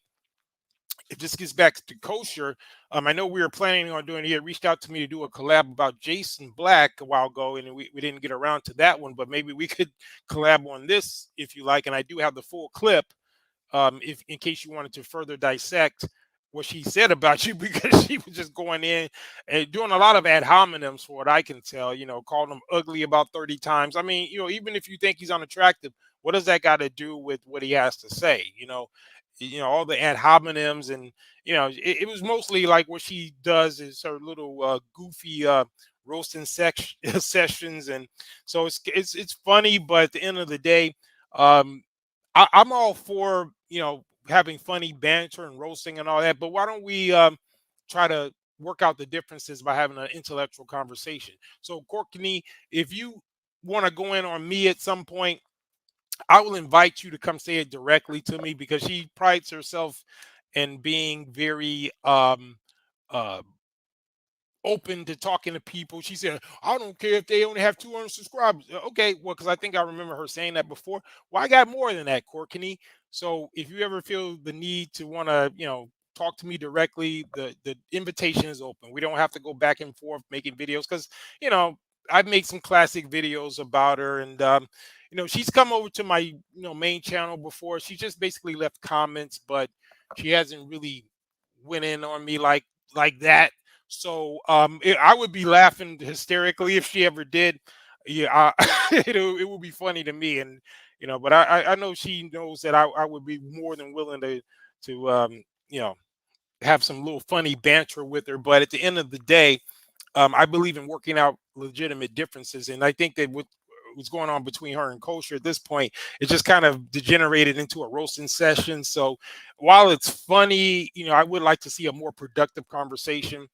if this gets back to Kosher, I know we were planning on doing, he had reached out to me to do a collab about Jason Black a while ago, and we didn't get around to that one, but maybe we could collab on this if you like. And I do have the full clip, if in case you wanted to further dissect what she said about you, because she was just going in and doing a lot of ad hominems for what I can tell, you know, called him ugly about 30 times. I mean, you know, even if you think he's unattractive, what does that got to do with what he has to say? You know, all the ad hominems, and you know, it was mostly like what she does is her little goofy roasting sessions, and so it's funny, but at the end of the day, I'm all for, you know, having funny banter and roasting and all that, but why don't we try to work out the differences by having an intellectual conversation? So Courtney, if you want to go in on me at some point, I will invite you to come say it directly to me, because she prides herself in being very open to talking to people. She said, I don't care if they only have 200 subscribers. Okay, well, because I think I remember her saying that before. Well, I got more than that, Courtney. So if you ever feel the need to want to, you know, talk to me directly, the invitation is open. We don't have to go back and forth making videos, because, you know, I've made some classic videos about her, and you know, she's come over to my, you know, main channel before. She just basically left comments, but she hasn't really went in on me like that. So I would be laughing hysterically if she ever did. Yeah, it would be funny to me, and you know, but I know she knows that I would be more than willing to you know, have some little funny banter with her. But at the end of the day, I believe in working out legitimate differences, and I think that what's going on between her and Kosher at this point, it just kind of degenerated into a roasting session. So while it's funny, you know, I would like to see a more productive conversation.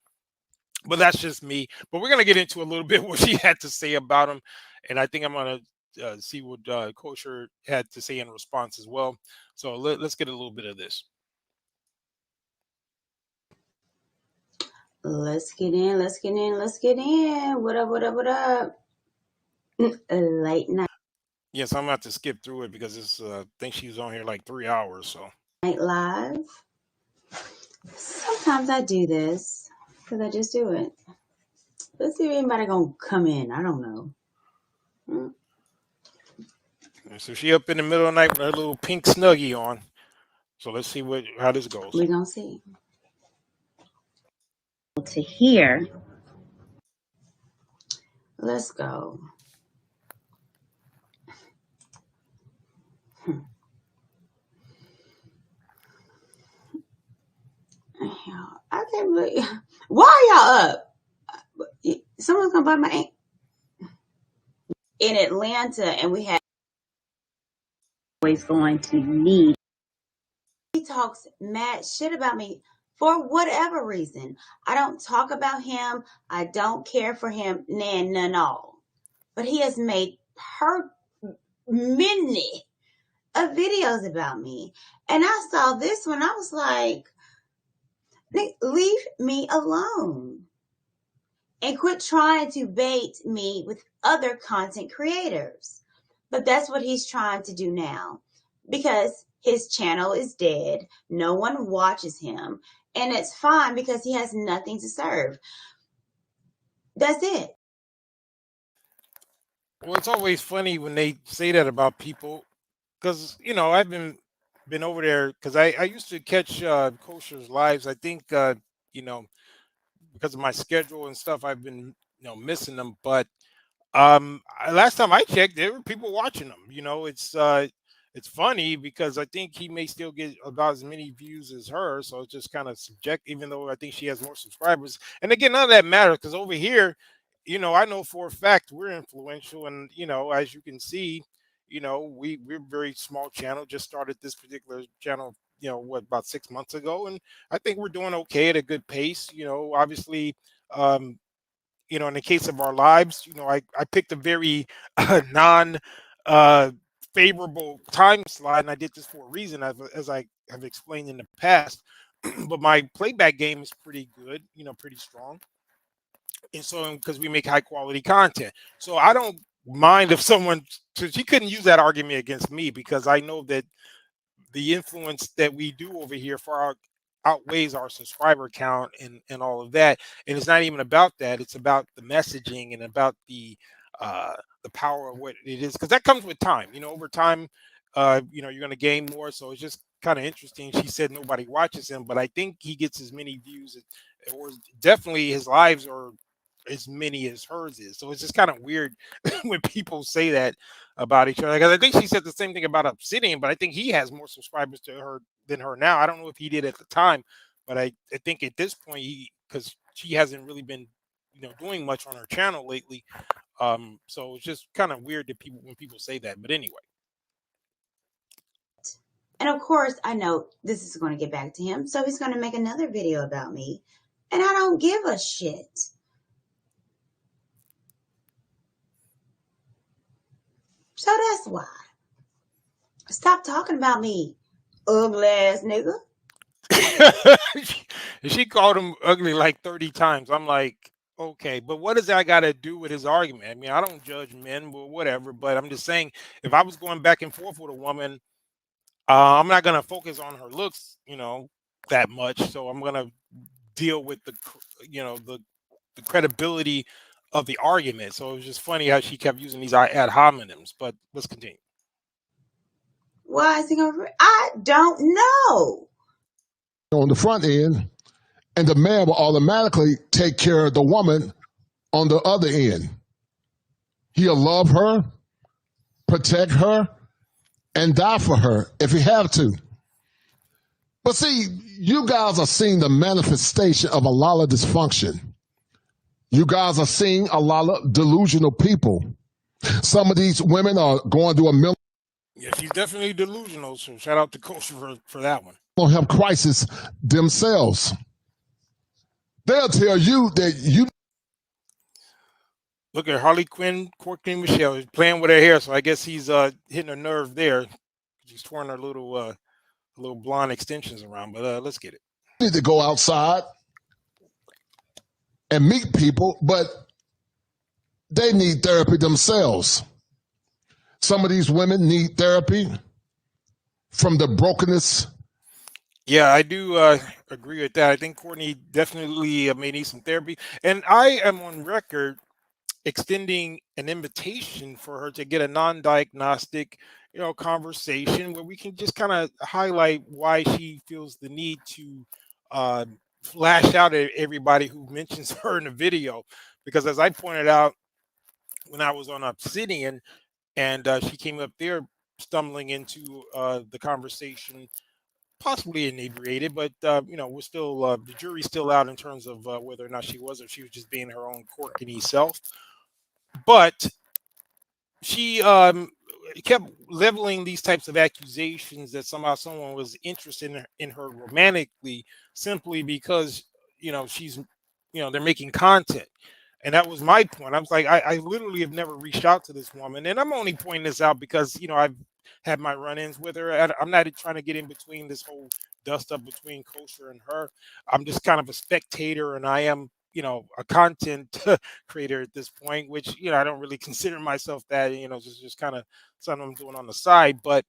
But that's just me. But we're going to get into a little bit what she had to say about him. And I think I'm going to see what Kosher had to say in response as well. So let's get a little bit of this. Let's get in. What up, what up, what up? Late night Yes, I'm going to have to skip through it because it's, I think she was on here like 3 hours. So live. Sometimes I do this because I just do it. Let's see if anybody gonna come in. I don't know. So she up in the middle of the night with her little pink snuggie on. So let's see how this goes. We're gonna see. To hear. Let's go. I can't believe. Why are y'all up? Someone's gonna buy my in Atlanta, and we had always going to need. He talks mad shit about me for whatever reason. I don't talk about him. I don't care for him. None all. But he has made many of videos about me. And I saw this one. I was like, leave me alone. And quit trying to bait me with other content creators. But that's what he's trying to do now. Because his channel is dead. No one watches him. And it's fine because he has nothing to serve. That's it. Well, it's always funny when they say that about people, because, you know, I've been over there because I used to catch Kosher's lives. I think, you know, because of my schedule and stuff, I've been, you know, missing them. But last time I checked, there were people watching them. You know, it's funny because I think he may still get about as many views as her, so it's just kind of subjective. Even though I think she has more subscribers, and again, none of that matters because over here, you know, I know for a fact we're influential, and you know, as you can see, you know, we're a very small channel. Just started this particular channel about 6 months ago, and I think we're doing okay at a good pace. Obviously, um, in the case of our lives, I picked a very non uh, favorable time slot, and I did this for a reason, as I have explained in the past. But my playback game is pretty good, pretty strong, and so because we make high quality content, so I don't mind if someone. So she couldn't use that argument against me because I know that the influence that we do over here far outweighs our subscriber count and all of that. And it's not even about that. It's about the messaging and about uh, the power of what it is, because that comes with time. Over time, you're going to gain more. So it's just kind of interesting. She said nobody watches him, but I think he gets as many views, or definitely his lives are as many as hers is. So it's just kind of weird when people say that about each other. Because I think she said the same thing about Obsidian, but I think he has more subscribers to her than her now. I don't know if he did at the time, but I think at this point, because she hasn't really been, doing much on her channel lately. So it's just kind of weird that when people say that. But anyway. And of course, I know this is going to get back to him, so he's going to make another video about me, and I don't give a shit. So that's why. Stop talking about me, ugly ass nigga. She called him ugly like 30 times. I'm like, okay, but what does that got to do with his argument? I mean, I don't judge men, but whatever. But I'm just saying, if I was going back and forth with a woman, I'm not going to focus on her looks, that much. So I'm going to deal with the credibility of the argument. So it was just funny how she kept using these ad hominems. But let's continue. Why is he going? I don't know. On the front end, and the man will automatically take care of the woman on the other end. He'll love her, protect her, and die for her if he have to. But see, you guys are seeing the manifestation of a lot of dysfunction. You guys are seeing a lot of delusional people. Some of these women are going through a mental. Yeah, she's definitely delusional. So shout out to Kosher for that one. Health crisis themselves. They'll tell you that you. Look at Harley Quinn, Courtney Michelle. He's playing with her hair, so I guess he's hitting a nerve there. She's twirling her little blonde extensions around. But let's get it. Need to go outside and meet people, but they need therapy themselves. Some of these women need therapy from the brokenness. Yeah, I do agree with that. I think Courtney definitely may need some therapy. And I am on record extending an invitation for her to get a non-diagnostic, conversation where we can just kind of highlight why she feels the need to flash out at everybody who mentions her in the video. Because as I pointed out when I was on Obsidian, and she came up there stumbling into the conversation, possibly inebriated, but we're still the jury's still out in terms of whether or not she was, or she was just being her own Courtney self. But she kept leveling these types of accusations that somehow someone was interested in her romantically, simply because she's they're making content. And that was my point. I was like, I literally have never reached out to this woman, and I'm only pointing this out because I've had my run-ins with her. I'm not trying to get in between this whole dust up between Kosher and her. I'm just kind of a spectator, and I am a content creator at this point, which I don't really consider myself that. Just kind of something I'm doing on the side. But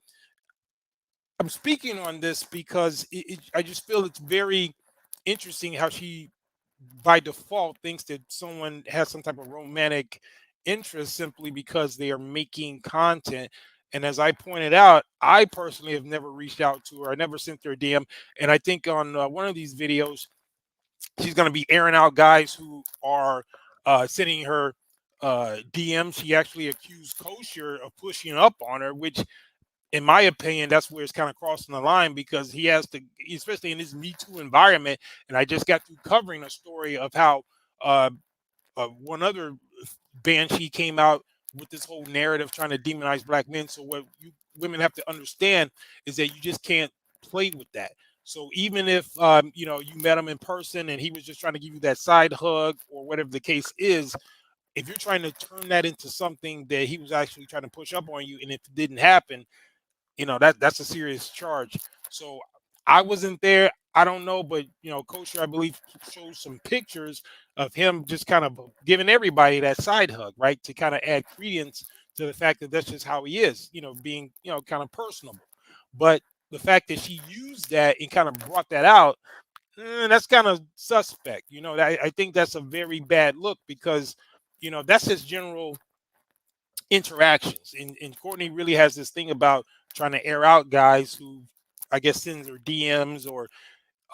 I'm speaking on this because I just feel it's very interesting how she by default thinks that someone has some type of romantic interest simply because they are making content. And as I pointed out, I personally have never reached out to her. I never sent her a DM. And I think on one of these videos, she's going to be airing out guys who are sending her DMs. She actually accused Kosher of pushing up on her, which in my opinion, that's where it's kind of crossing the line, because he has to, especially in this Me Too environment. And I just got through covering a story of how one other banshee came out with this whole narrative trying to demonize black men. So what you women have to understand is that you just can't played with that. So even if you know, you met him in person and he was just trying to give you that side hug or whatever the case is, if you're trying to turn that into something that he was actually trying to push up on you, and if it didn't happen, you know, that's a serious charge. So I wasn't there. I don't know, but you know, Kosher, I believe, shows some pictures of him just kind of giving everybody that side hug, right, to kind of add credence to the fact that that's just how he is, you know, being, you know, kind of personable. But the fact that she used that and kind of brought that out, that's kind of suspect. You know, I think that's a very bad look because, you know, that's his general interactions. And Courtney really has this thing about trying to air out guys who, I guess, sends her DMs or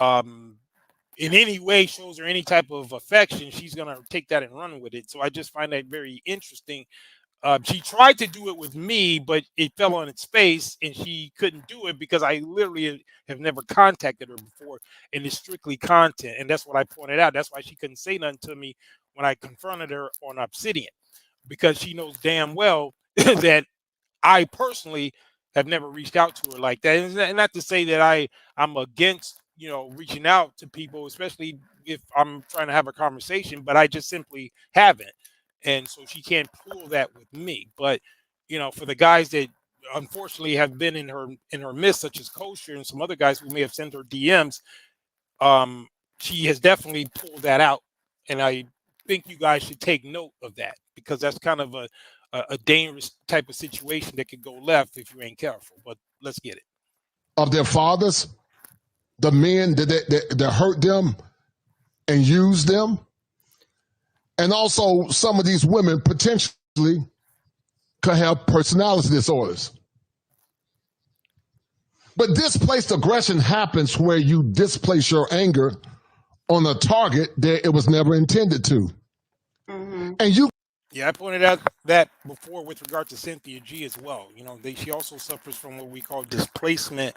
in any way shows her any type of affection. She's gonna take that and run with it. So I just find that very interesting. She tried to do it with me, but it fell on its face, and she couldn't do it because I literally have never contacted her before, and it's strictly content. And that's what I pointed out. That's why she couldn't say nothing to me when I confronted her on Obsidian, because she knows damn well that I personally have never reached out to her like that. And not to say that I'm against, you know, reaching out to people, especially if I'm trying to have a conversation, but I just simply haven't. And so she can't pull that with me. But, you know, for the guys that unfortunately have been in her midst, such as Kosher and some other guys who may have sent her DMs, she has definitely pulled that out. And I think you guys should take note of that, because that's kind of a dangerous type of situation that could go left if you ain't careful. But let's get it. Of their fathers, the men that hurt them and used them, and also some of these women potentially could have personality disorders. But displaced aggression happens where you displace your anger on a target that it was never intended to. Mm-hmm. And you. Yeah, I pointed out that before with regard to Cynthia G as well. You know, she also suffers from what we call displacement,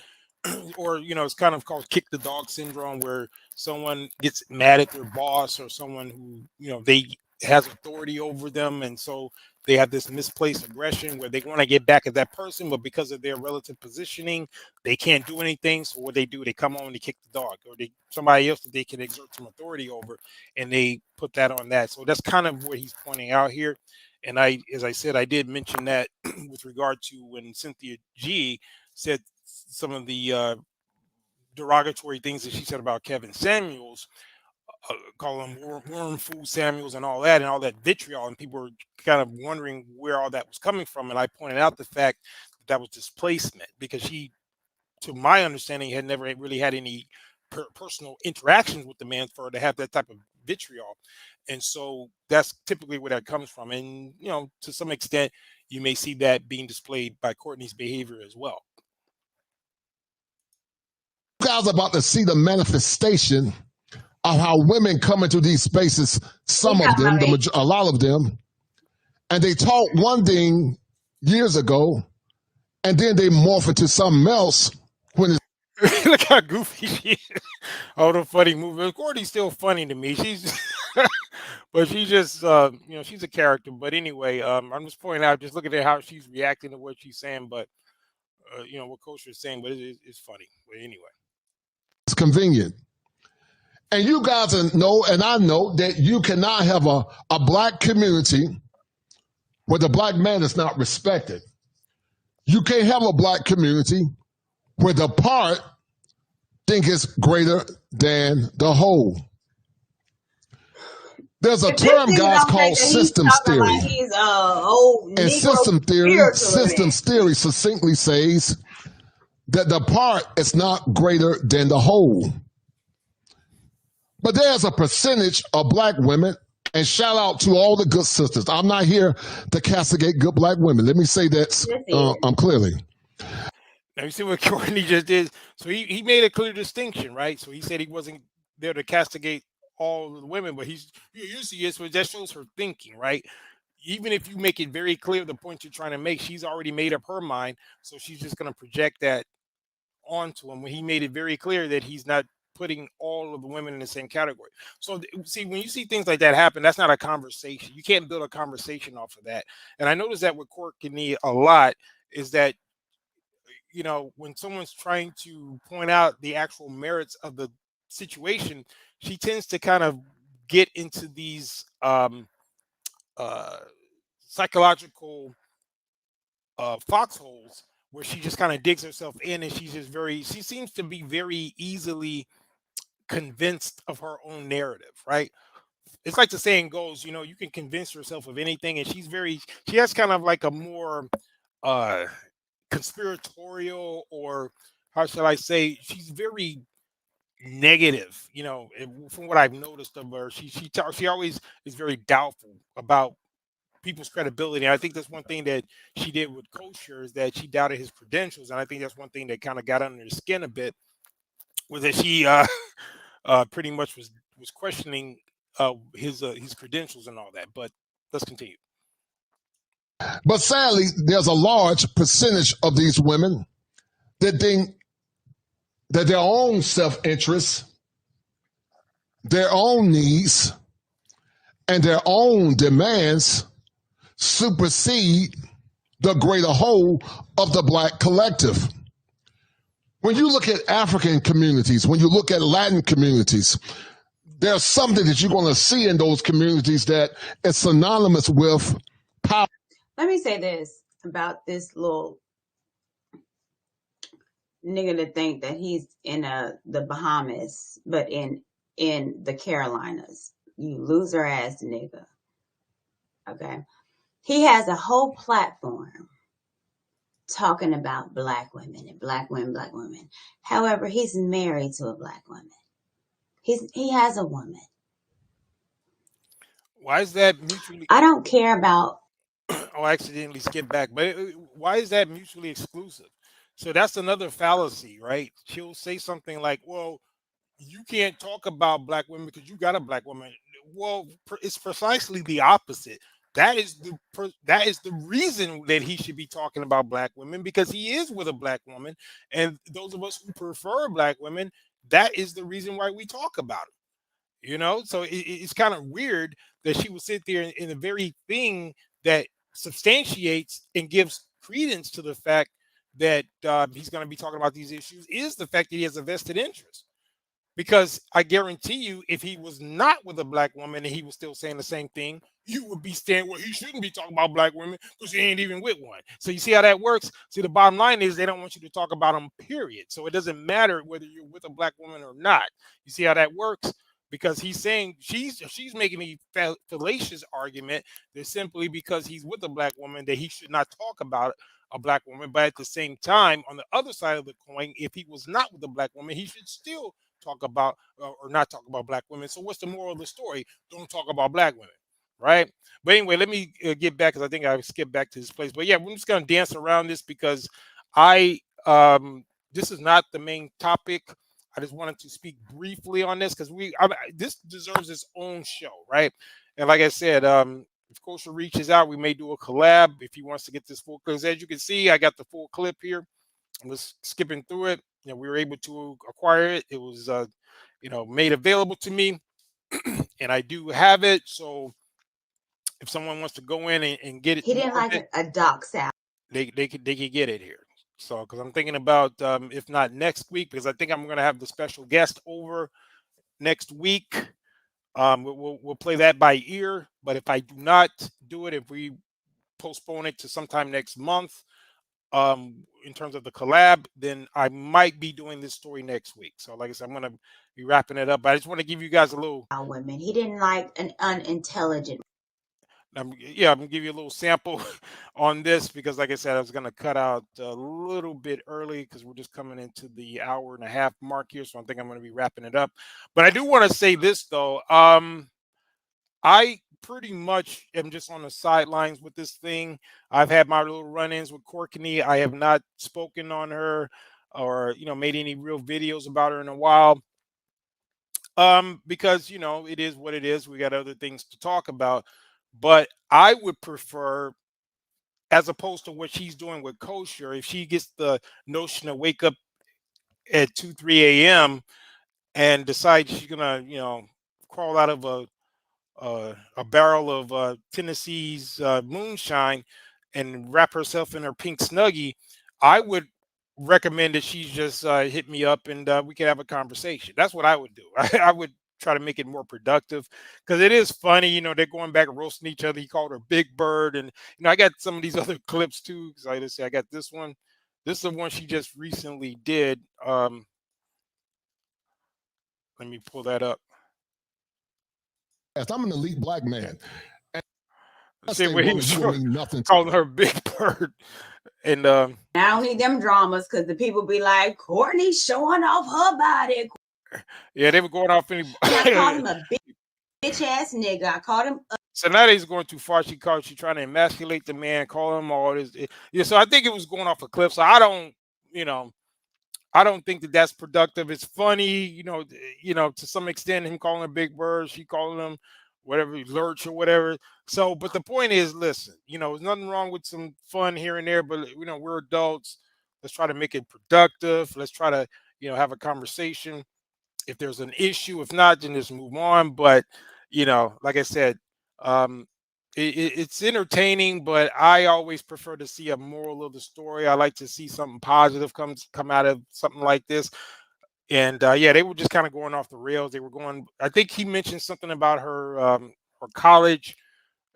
or, you know, it's kind of called kick the dog syndrome, where someone gets mad at their boss or someone who, you know, they has authority over them, and so they have this misplaced aggression where they want to get back at that person, but because of their relative positioning, they can't do anything. So what they do, they come on and they kick the dog, or somebody else that they can exert some authority over, and they put that on that. So that's kind of what he's pointing out here. And as I said, I did mention that with regard to when Cynthia G said some of the derogatory things that she said about Kevin Samuels, call him worm food Samuels and all that vitriol, and people were kind of wondering where all that was coming from. And I pointed out the fact that was displacement, because she, to my understanding, had never really had any personal interactions with the man for her to have that type of vitriol. And so that's typically where that comes from. And, you know, to some extent, you may see that being displayed by Courtney's behavior as well. You guys are about to see the manifestation of how women come into these spaces, some of them, a lot of them, and they taught one thing years ago, and then they morph into something else when it's Look how goofy she is. All the funny movements. Courtney's still funny to me. She's, but she's just, you know, she's a character. But anyway, I'm just pointing out, just looking at how she's reacting to what she's saying, but, you know, what Kosher is saying, but it's funny. But anyway. It's convenient. And you guys know, and I know, that you cannot have a black community where the black man is not respected. You can't have a black community where the part think it's greater than the whole. There's a term, guys, called systems theory. Like he's old and systems theory succinctly says that the part is not greater than the whole. But there's a percentage of black women, and shout out to all the good sisters. I'm not here to castigate good black women. Let me say that clearly. Now, you see what Courtney just did? So he made a clear distinction, right? So he said he wasn't there to castigate all of the women, but you see it, so that shows her thinking, right? Even if you make it very clear the point you're trying to make, she's already made up her mind, so she's just going to project that onto him when he made it very clear that he's not putting all of the women in the same category. So see, when you see things like that happen, that's not a conversation. You can't build a conversation off of that. And I noticed that with Courtney a lot is that, you know, when someone's trying to point out the actual merits of the situation, she tends to kind of get into these uh, psychological foxholes where she just kind of digs herself in, and she seems to be very easily convinced of her own narrative, right? It's like the saying goes, you know, you can convince yourself of anything, and she has kind of like a more uh conspiratorial, or how shall I say, she's very negative, you know, from what I've noticed of her. She always is very doubtful about people's credibility. And I think that's one thing that she did with Kosher, is that she doubted his credentials, and I think that's one thing that kind of got under his skin a bit, was that she pretty much was questioning his credentials and all that. But let's continue. But sadly, there's a large percentage of these women that think that their own self-interest, their own needs, and their own demands supersede the greater whole of the Black collective. When you look at African communities, when you look at Latin communities, there's something that you're going to see in those communities that is synonymous with power. Let me say this about this little nigga to think that he's in the Bahamas, but in the Carolinas. You loser ass nigga. Okay. He has a whole platform talking about Black women and Black women, Black women. However, he's married to a Black woman. He has a woman. Why is that mutually? I don't care about. Oh, I accidentally skipped back. But why is that mutually exclusive? So that's another fallacy, right? She'll say something like, well, you can't talk about Black women because you got a Black woman. Well, it's precisely the opposite. That is the reason that he should be talking about Black women, because he is with a Black woman, and those of us who prefer Black women, that is the reason why we talk about it. You know, so it's kind of weird that she would sit there in the very thing that substantiates and gives credence to the fact that he's going to be talking about these issues, is the fact that he has a vested interest. Because I guarantee you, if he was not with a Black woman and he was still saying the same thing, you would be saying, well, he shouldn't be talking about Black women because he ain't even with one. So you see how that works? See, the bottom line is they don't want you to talk about them, period. So it doesn't matter whether you're with a Black woman or not. You see how that works? Because he's saying she's making a fallacious argument that simply because he's with a Black woman that he should not talk about a Black woman. But at the same time, on the other side of the coin, if he was not with a Black woman, he should still talk about or not talk about Black women. So what's the moral of the story? Don't talk about Black women, right? But anyway, let me get back, because I think I skipped back to this place. But yeah, we're just gonna dance around this because this is not the main topic. I just wanted to speak briefly on this because this deserves its own show, right? And like I said, if Kosher reaches out, we may do a collab if he wants to get this full. Because as you can see, I got the full clip here. I'm just skipping through it. You know, we were able to acquire it. It was, made available to me, and I do have it. So if someone wants to go in and get it, He didn't like a dox out. They could get it here. So because I'm thinking about if not next week, because I think I'm going to have the special guest over next week. We'll play that by ear. But if I do not do it, if we postpone it to sometime next month, in terms of the collab, then I might be doing this story next week. So like I said, I'm going to be wrapping it up. But I just want to give you guys a little. Women. He didn't like an unintelligent. I'm going to give you a little sample on this because, like I said, I was going to cut out a little bit early because we're just coming into the hour and a half mark here. So I think I'm going to be wrapping it up. But I do want to say this, though. I pretty much am just on the sidelines with this thing. I've had my little run-ins with Courtney. I have not spoken on her or, made any real videos about her in a while. Because, it is what it is. We got other things to talk about. But I would prefer, as opposed to what she's doing with Kosher, if she gets the notion to wake up at 2, 3 a.m. and decide she's going to, crawl out of a barrel of Tennessee's moonshine and wrap herself in her pink Snuggie, I would recommend that she just hit me up and we could have a conversation. That's what I would do. I would try to make it more productive because it is funny. You know, they're going back and roasting each other. He called her Big Bird, and I got some of these other clips too. Because I just say I got this one. This is the one she just recently did. Let me pull that up. I'm an elite black man. See where he was calling her Big Bird, and I don't need them dramas because the people be like, Courtney showing off her body. Yeah, they were going off. I called him a bitch ass nigga. I called him. So now he's going too far. She trying to emasculate the man, call him all this. Yeah, so I think it was going off a cliff. So I don't think that that's productive. It's funny, to some extent, him calling her Big Bird, she calling him whatever, Lurch or whatever. So, but the point is, listen, there's nothing wrong with some fun here and there, but we're adults. Let's try to make it productive. Let's try to, have a conversation. If there's an issue, if not, then just move on. But, like I said, it's entertaining, but I always prefer to see a moral of the story. I like to see something positive come out of something like this. And yeah, they were just kind of going off the rails. They were going. I think he mentioned something about her college,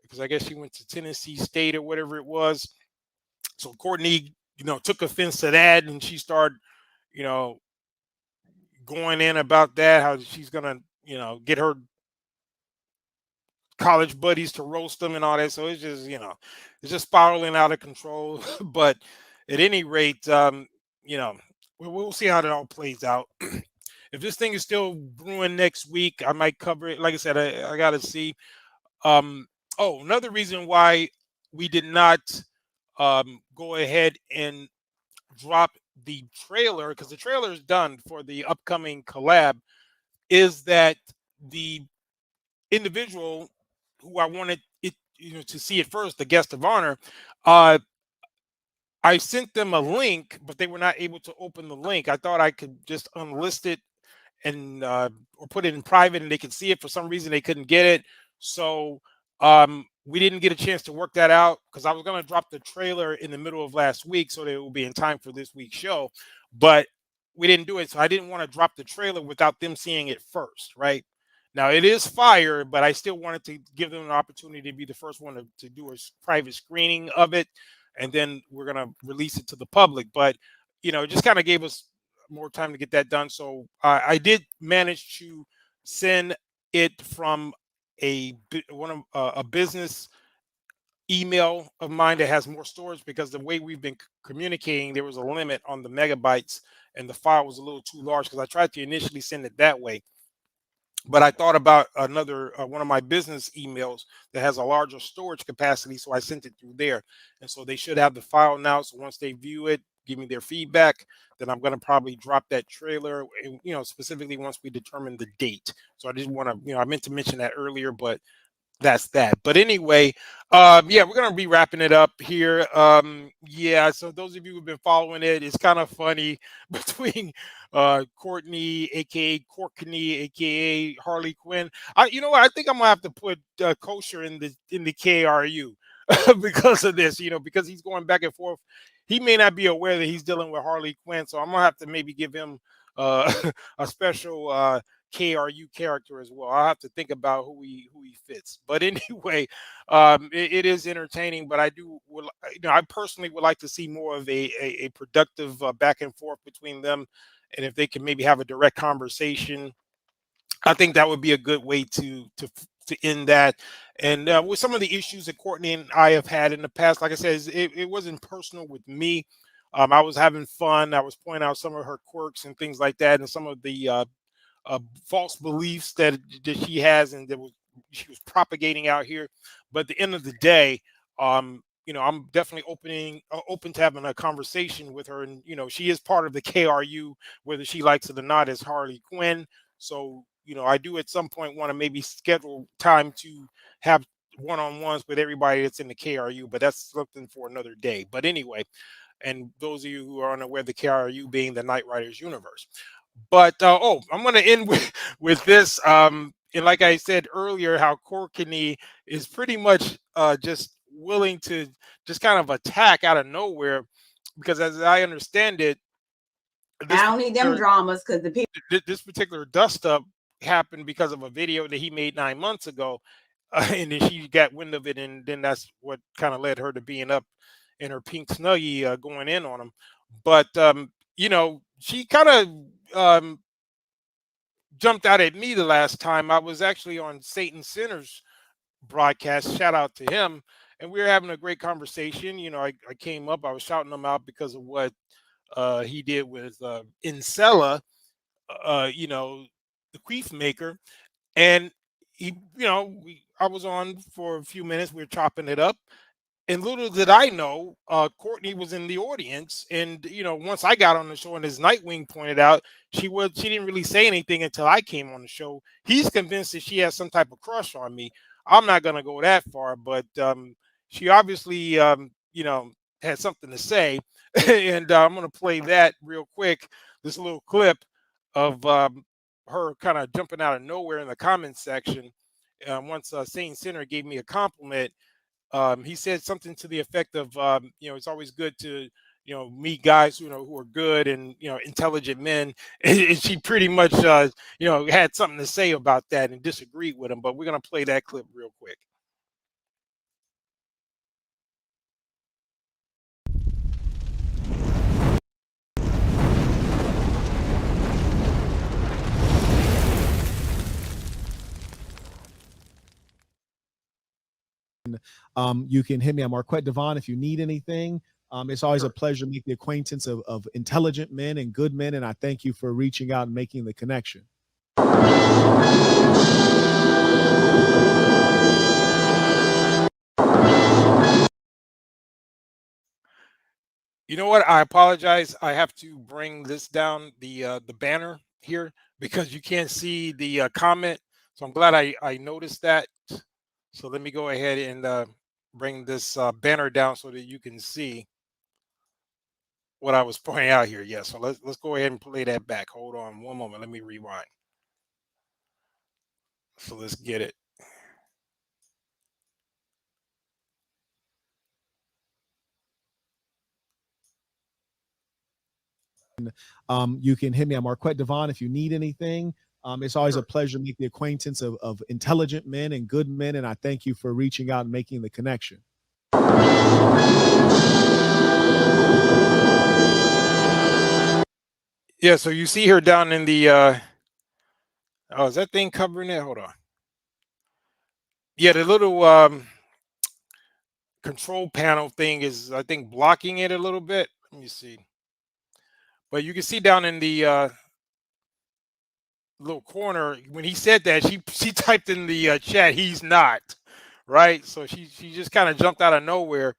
because I guess she went to Tennessee State or whatever it was. So Courtney, took offense to that, and she started, going in about that, how she's gonna, get her college buddies to roast them and all that. So it's just, it's just spiraling out of control. But at any rate, we'll see how that all plays out. If this thing is still brewing next week, I might cover it. Like I said, I gotta see. Another reason why we did not go ahead and drop the trailer, because the trailer is done for the upcoming collab, is that the individual who I wanted it, to see it first, the guest of honor, I sent them a link, but they were not able to open the link. I thought I could just unlist it and or put it in private, and they could see it. For some reason, they couldn't get it, so we didn't get a chance to work that out, because I was going to drop the trailer in the middle of last week, so that it will be in time for this week's show. But we didn't do it, so I didn't want to drop the trailer without them seeing it first, right? Now, it is fire, but I still wanted to give them an opportunity to be the first one to do a private screening of it, and then we're going to release it to the public. But, it just kind of gave us more time to get that done. So I did manage to send it from a business email of mine that has more storage, because the way we've been communicating, there was a limit on the megabytes, and the file was a little too large, because I tried to initially send it that way. But I thought about another one of my business emails that has a larger storage capacity, so I sent it through there. And so they should have the file now. So once they view it, give me their feedback, then I'm going to probably drop that trailer, specifically once we determine the date. So I just want to, I meant to mention that earlier, but that's that. But anyway, yeah, we're gonna be wrapping it up here. Yeah, so those of you who've been following it, it's kind of funny between Courtney, aka Harley Quinn. You know what? I think I'm gonna have to put Kosher in the KRU because of this. Because he's going back and forth. He may not be aware that he's dealing with Harley Quinn, so I'm gonna have to maybe give him a special KRU character as well. I'll have to think about who he fits. But anyway, it is entertaining. But I personally would like to see more of a productive back and forth between them, and if they can maybe have a direct conversation, I think that would be a good way to end that. And with some of the issues that Courtney and I have had in the past, like I said, it wasn't personal with me. I was having fun. I was pointing out some of her quirks and things like that, and some of the false beliefs that she has and she was propagating out here. But at the end of the day, I'm definitely open to having a conversation with her. And she is part of the KRU, whether she likes it or not, as Harley Quinn. So I do at some point want to maybe schedule time to have one-on-ones with everybody that's in the KRU, but that's something for another day. But anyway, and those of you who are unaware, the KRU being the Knight Riders universe. But I'm going to end with this. And like I said earlier, how Courtney is pretty much just willing to just kind of attack out of nowhere, because as I understand it, I don't need them dramas because the people. This particular dust up happened because of a video that he made 9 months ago, and then she got wind of it, and then that's what kind of led her to being up in her pink snuggie going in on him. But she kind of jumped out at me the last time. I was actually on Satan Sinners broadcast. Shout out to him. And we were having a great conversation. I came up, I was shouting him out because of what he did with Incella, the queef maker. And he, I was on for a few minutes. We were chopping it up. And little did I know, Courtney was in the audience. And, once I got on the show and as Nightwing pointed out, she didn't really say anything until I came on the show. He's convinced that she has some type of crush on me. I'm not going to go that far, but she obviously, had something to say. And I'm going to play that real quick, this little clip of her kind of jumping out of nowhere in the comments section. Once Saint Sinner gave me a compliment, he said something to the effect of, it's always good to, meet guys who are good and, intelligent men. And she pretty much, had something to say about that and disagreed with him. But we're going to play that clip real quick. You can hit me on Marquette Devon if you need anything. It's always a pleasure to make the acquaintance of intelligent men and good men, and I thank you for reaching out and making the connection. You know what? I apologize. I have to bring this down, the banner here, because you can't see the comment. So I'm glad I noticed that. So let me go ahead and bring this banner down so that you can see what I was pointing out here. Yeah, so let's go ahead and play that back. Hold on one moment. Let me rewind. So let's get it. You can hit me on Marquette Devon if you need anything. It's always a pleasure to make the acquaintance of intelligent men and good men, and I thank you for reaching out and making the connection. Yeah, so you see her down in the oh, is that thing covering it? Hold on. Yeah, the little control panel thing is, I think, blocking it a little bit. Let me see. But you can see down in the little corner, when he said that, she typed in the chat, he's not, right? So she just kind of jumped out of nowhere.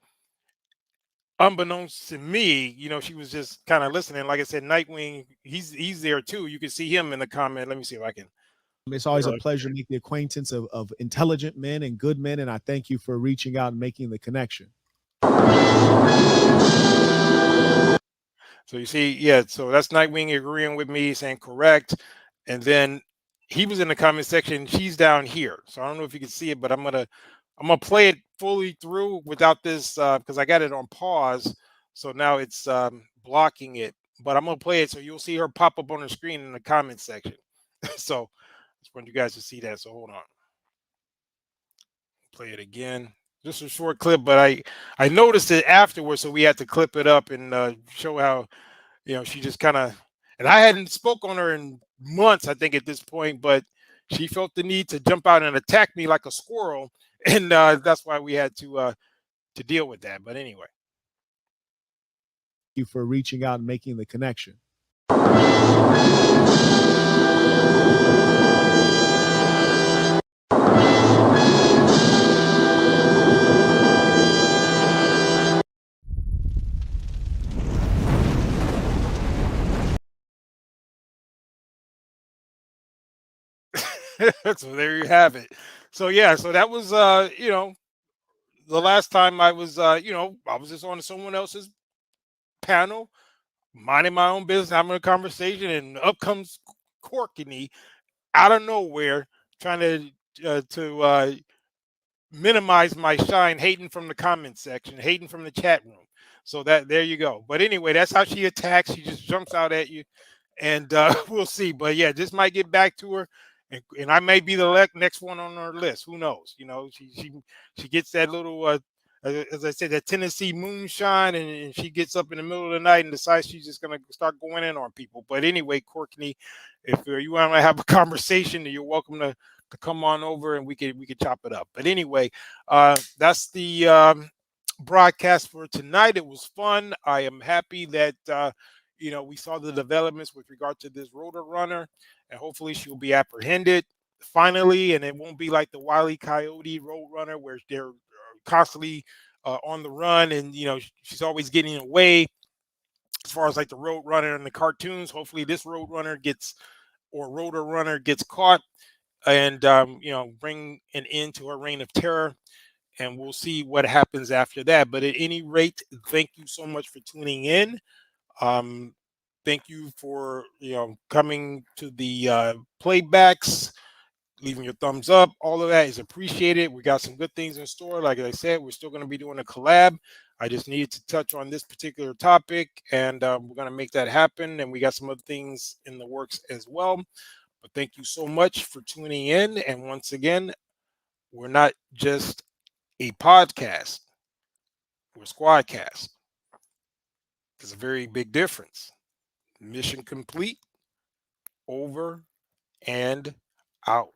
Unbeknownst to me, she was just kind of listening. Like I said, Nightwing, he's there too. You can see him in the comment. Let me see if I can. It's always a pleasure to make the acquaintance of intelligent men and good men, and I thank you for reaching out and making the connection. So you see, yeah, so that's Nightwing agreeing with me, saying correct. And then he was in the comment section. She's down here. So I don't know if you can see it, but I'm gonna play it fully through without this because I got it on pause. So now it's blocking it. But I'm gonna play it so you'll see her pop up on the screen in the comment section. So I just want you guys to see that. So hold on. Play it again. Just a short clip, but I noticed it afterwards, so we had to clip it up and show how, she just kind of, and I hadn't spoke on her in months, I think, at this point, but she felt the need to jump out and attack me like a squirrel, and that's why we had to deal with that. But anyway, thank you for reaching out and making the connection. So there you have it. So yeah, so that was the last time I was I was just on someone else's panel, minding my own business, having a conversation, and up comes Courtney out of nowhere, trying to minimize my shine, hating from the comment section, hating from the chat room. So that there you go. But anyway, that's how she attacks. She just jumps out at you, and we'll see. But yeah, this might get back to her, and I may be the next one on her list. Who knows? You know, she gets that little as I said, that Tennessee moonshine, and she gets up in the middle of the night and decides she's just gonna start going in on people. But anyway, Courtney, if you want to have a conversation, you're welcome to come on over and we could chop it up. But anyway, that's the broadcast for tonight. It was fun. I am happy that we saw the developments with regard to this Rotor Runner, and hopefully she will be apprehended finally, and it won't be like the Wile E. Coyote Road Runner where they're constantly on the run, and she's always getting away. As far as like the Road Runner in the cartoons, hopefully this Road Runner Rotor Runner gets caught, and bring an end to her reign of terror. And we'll see what happens after that. But at any rate, thank you so much for tuning in. Thank you for coming to the playbacks, leaving your thumbs up. All of that is appreciated. We got some good things in store. Like I said, we're still going to be doing a collab. I just needed to touch on this particular topic, and we're going to make that happen. And we got some other things in the works as well. But thank you so much for tuning in. And once again, we're not just a podcast, we're Squadcast. There's a very big difference. Mission complete. Over and out.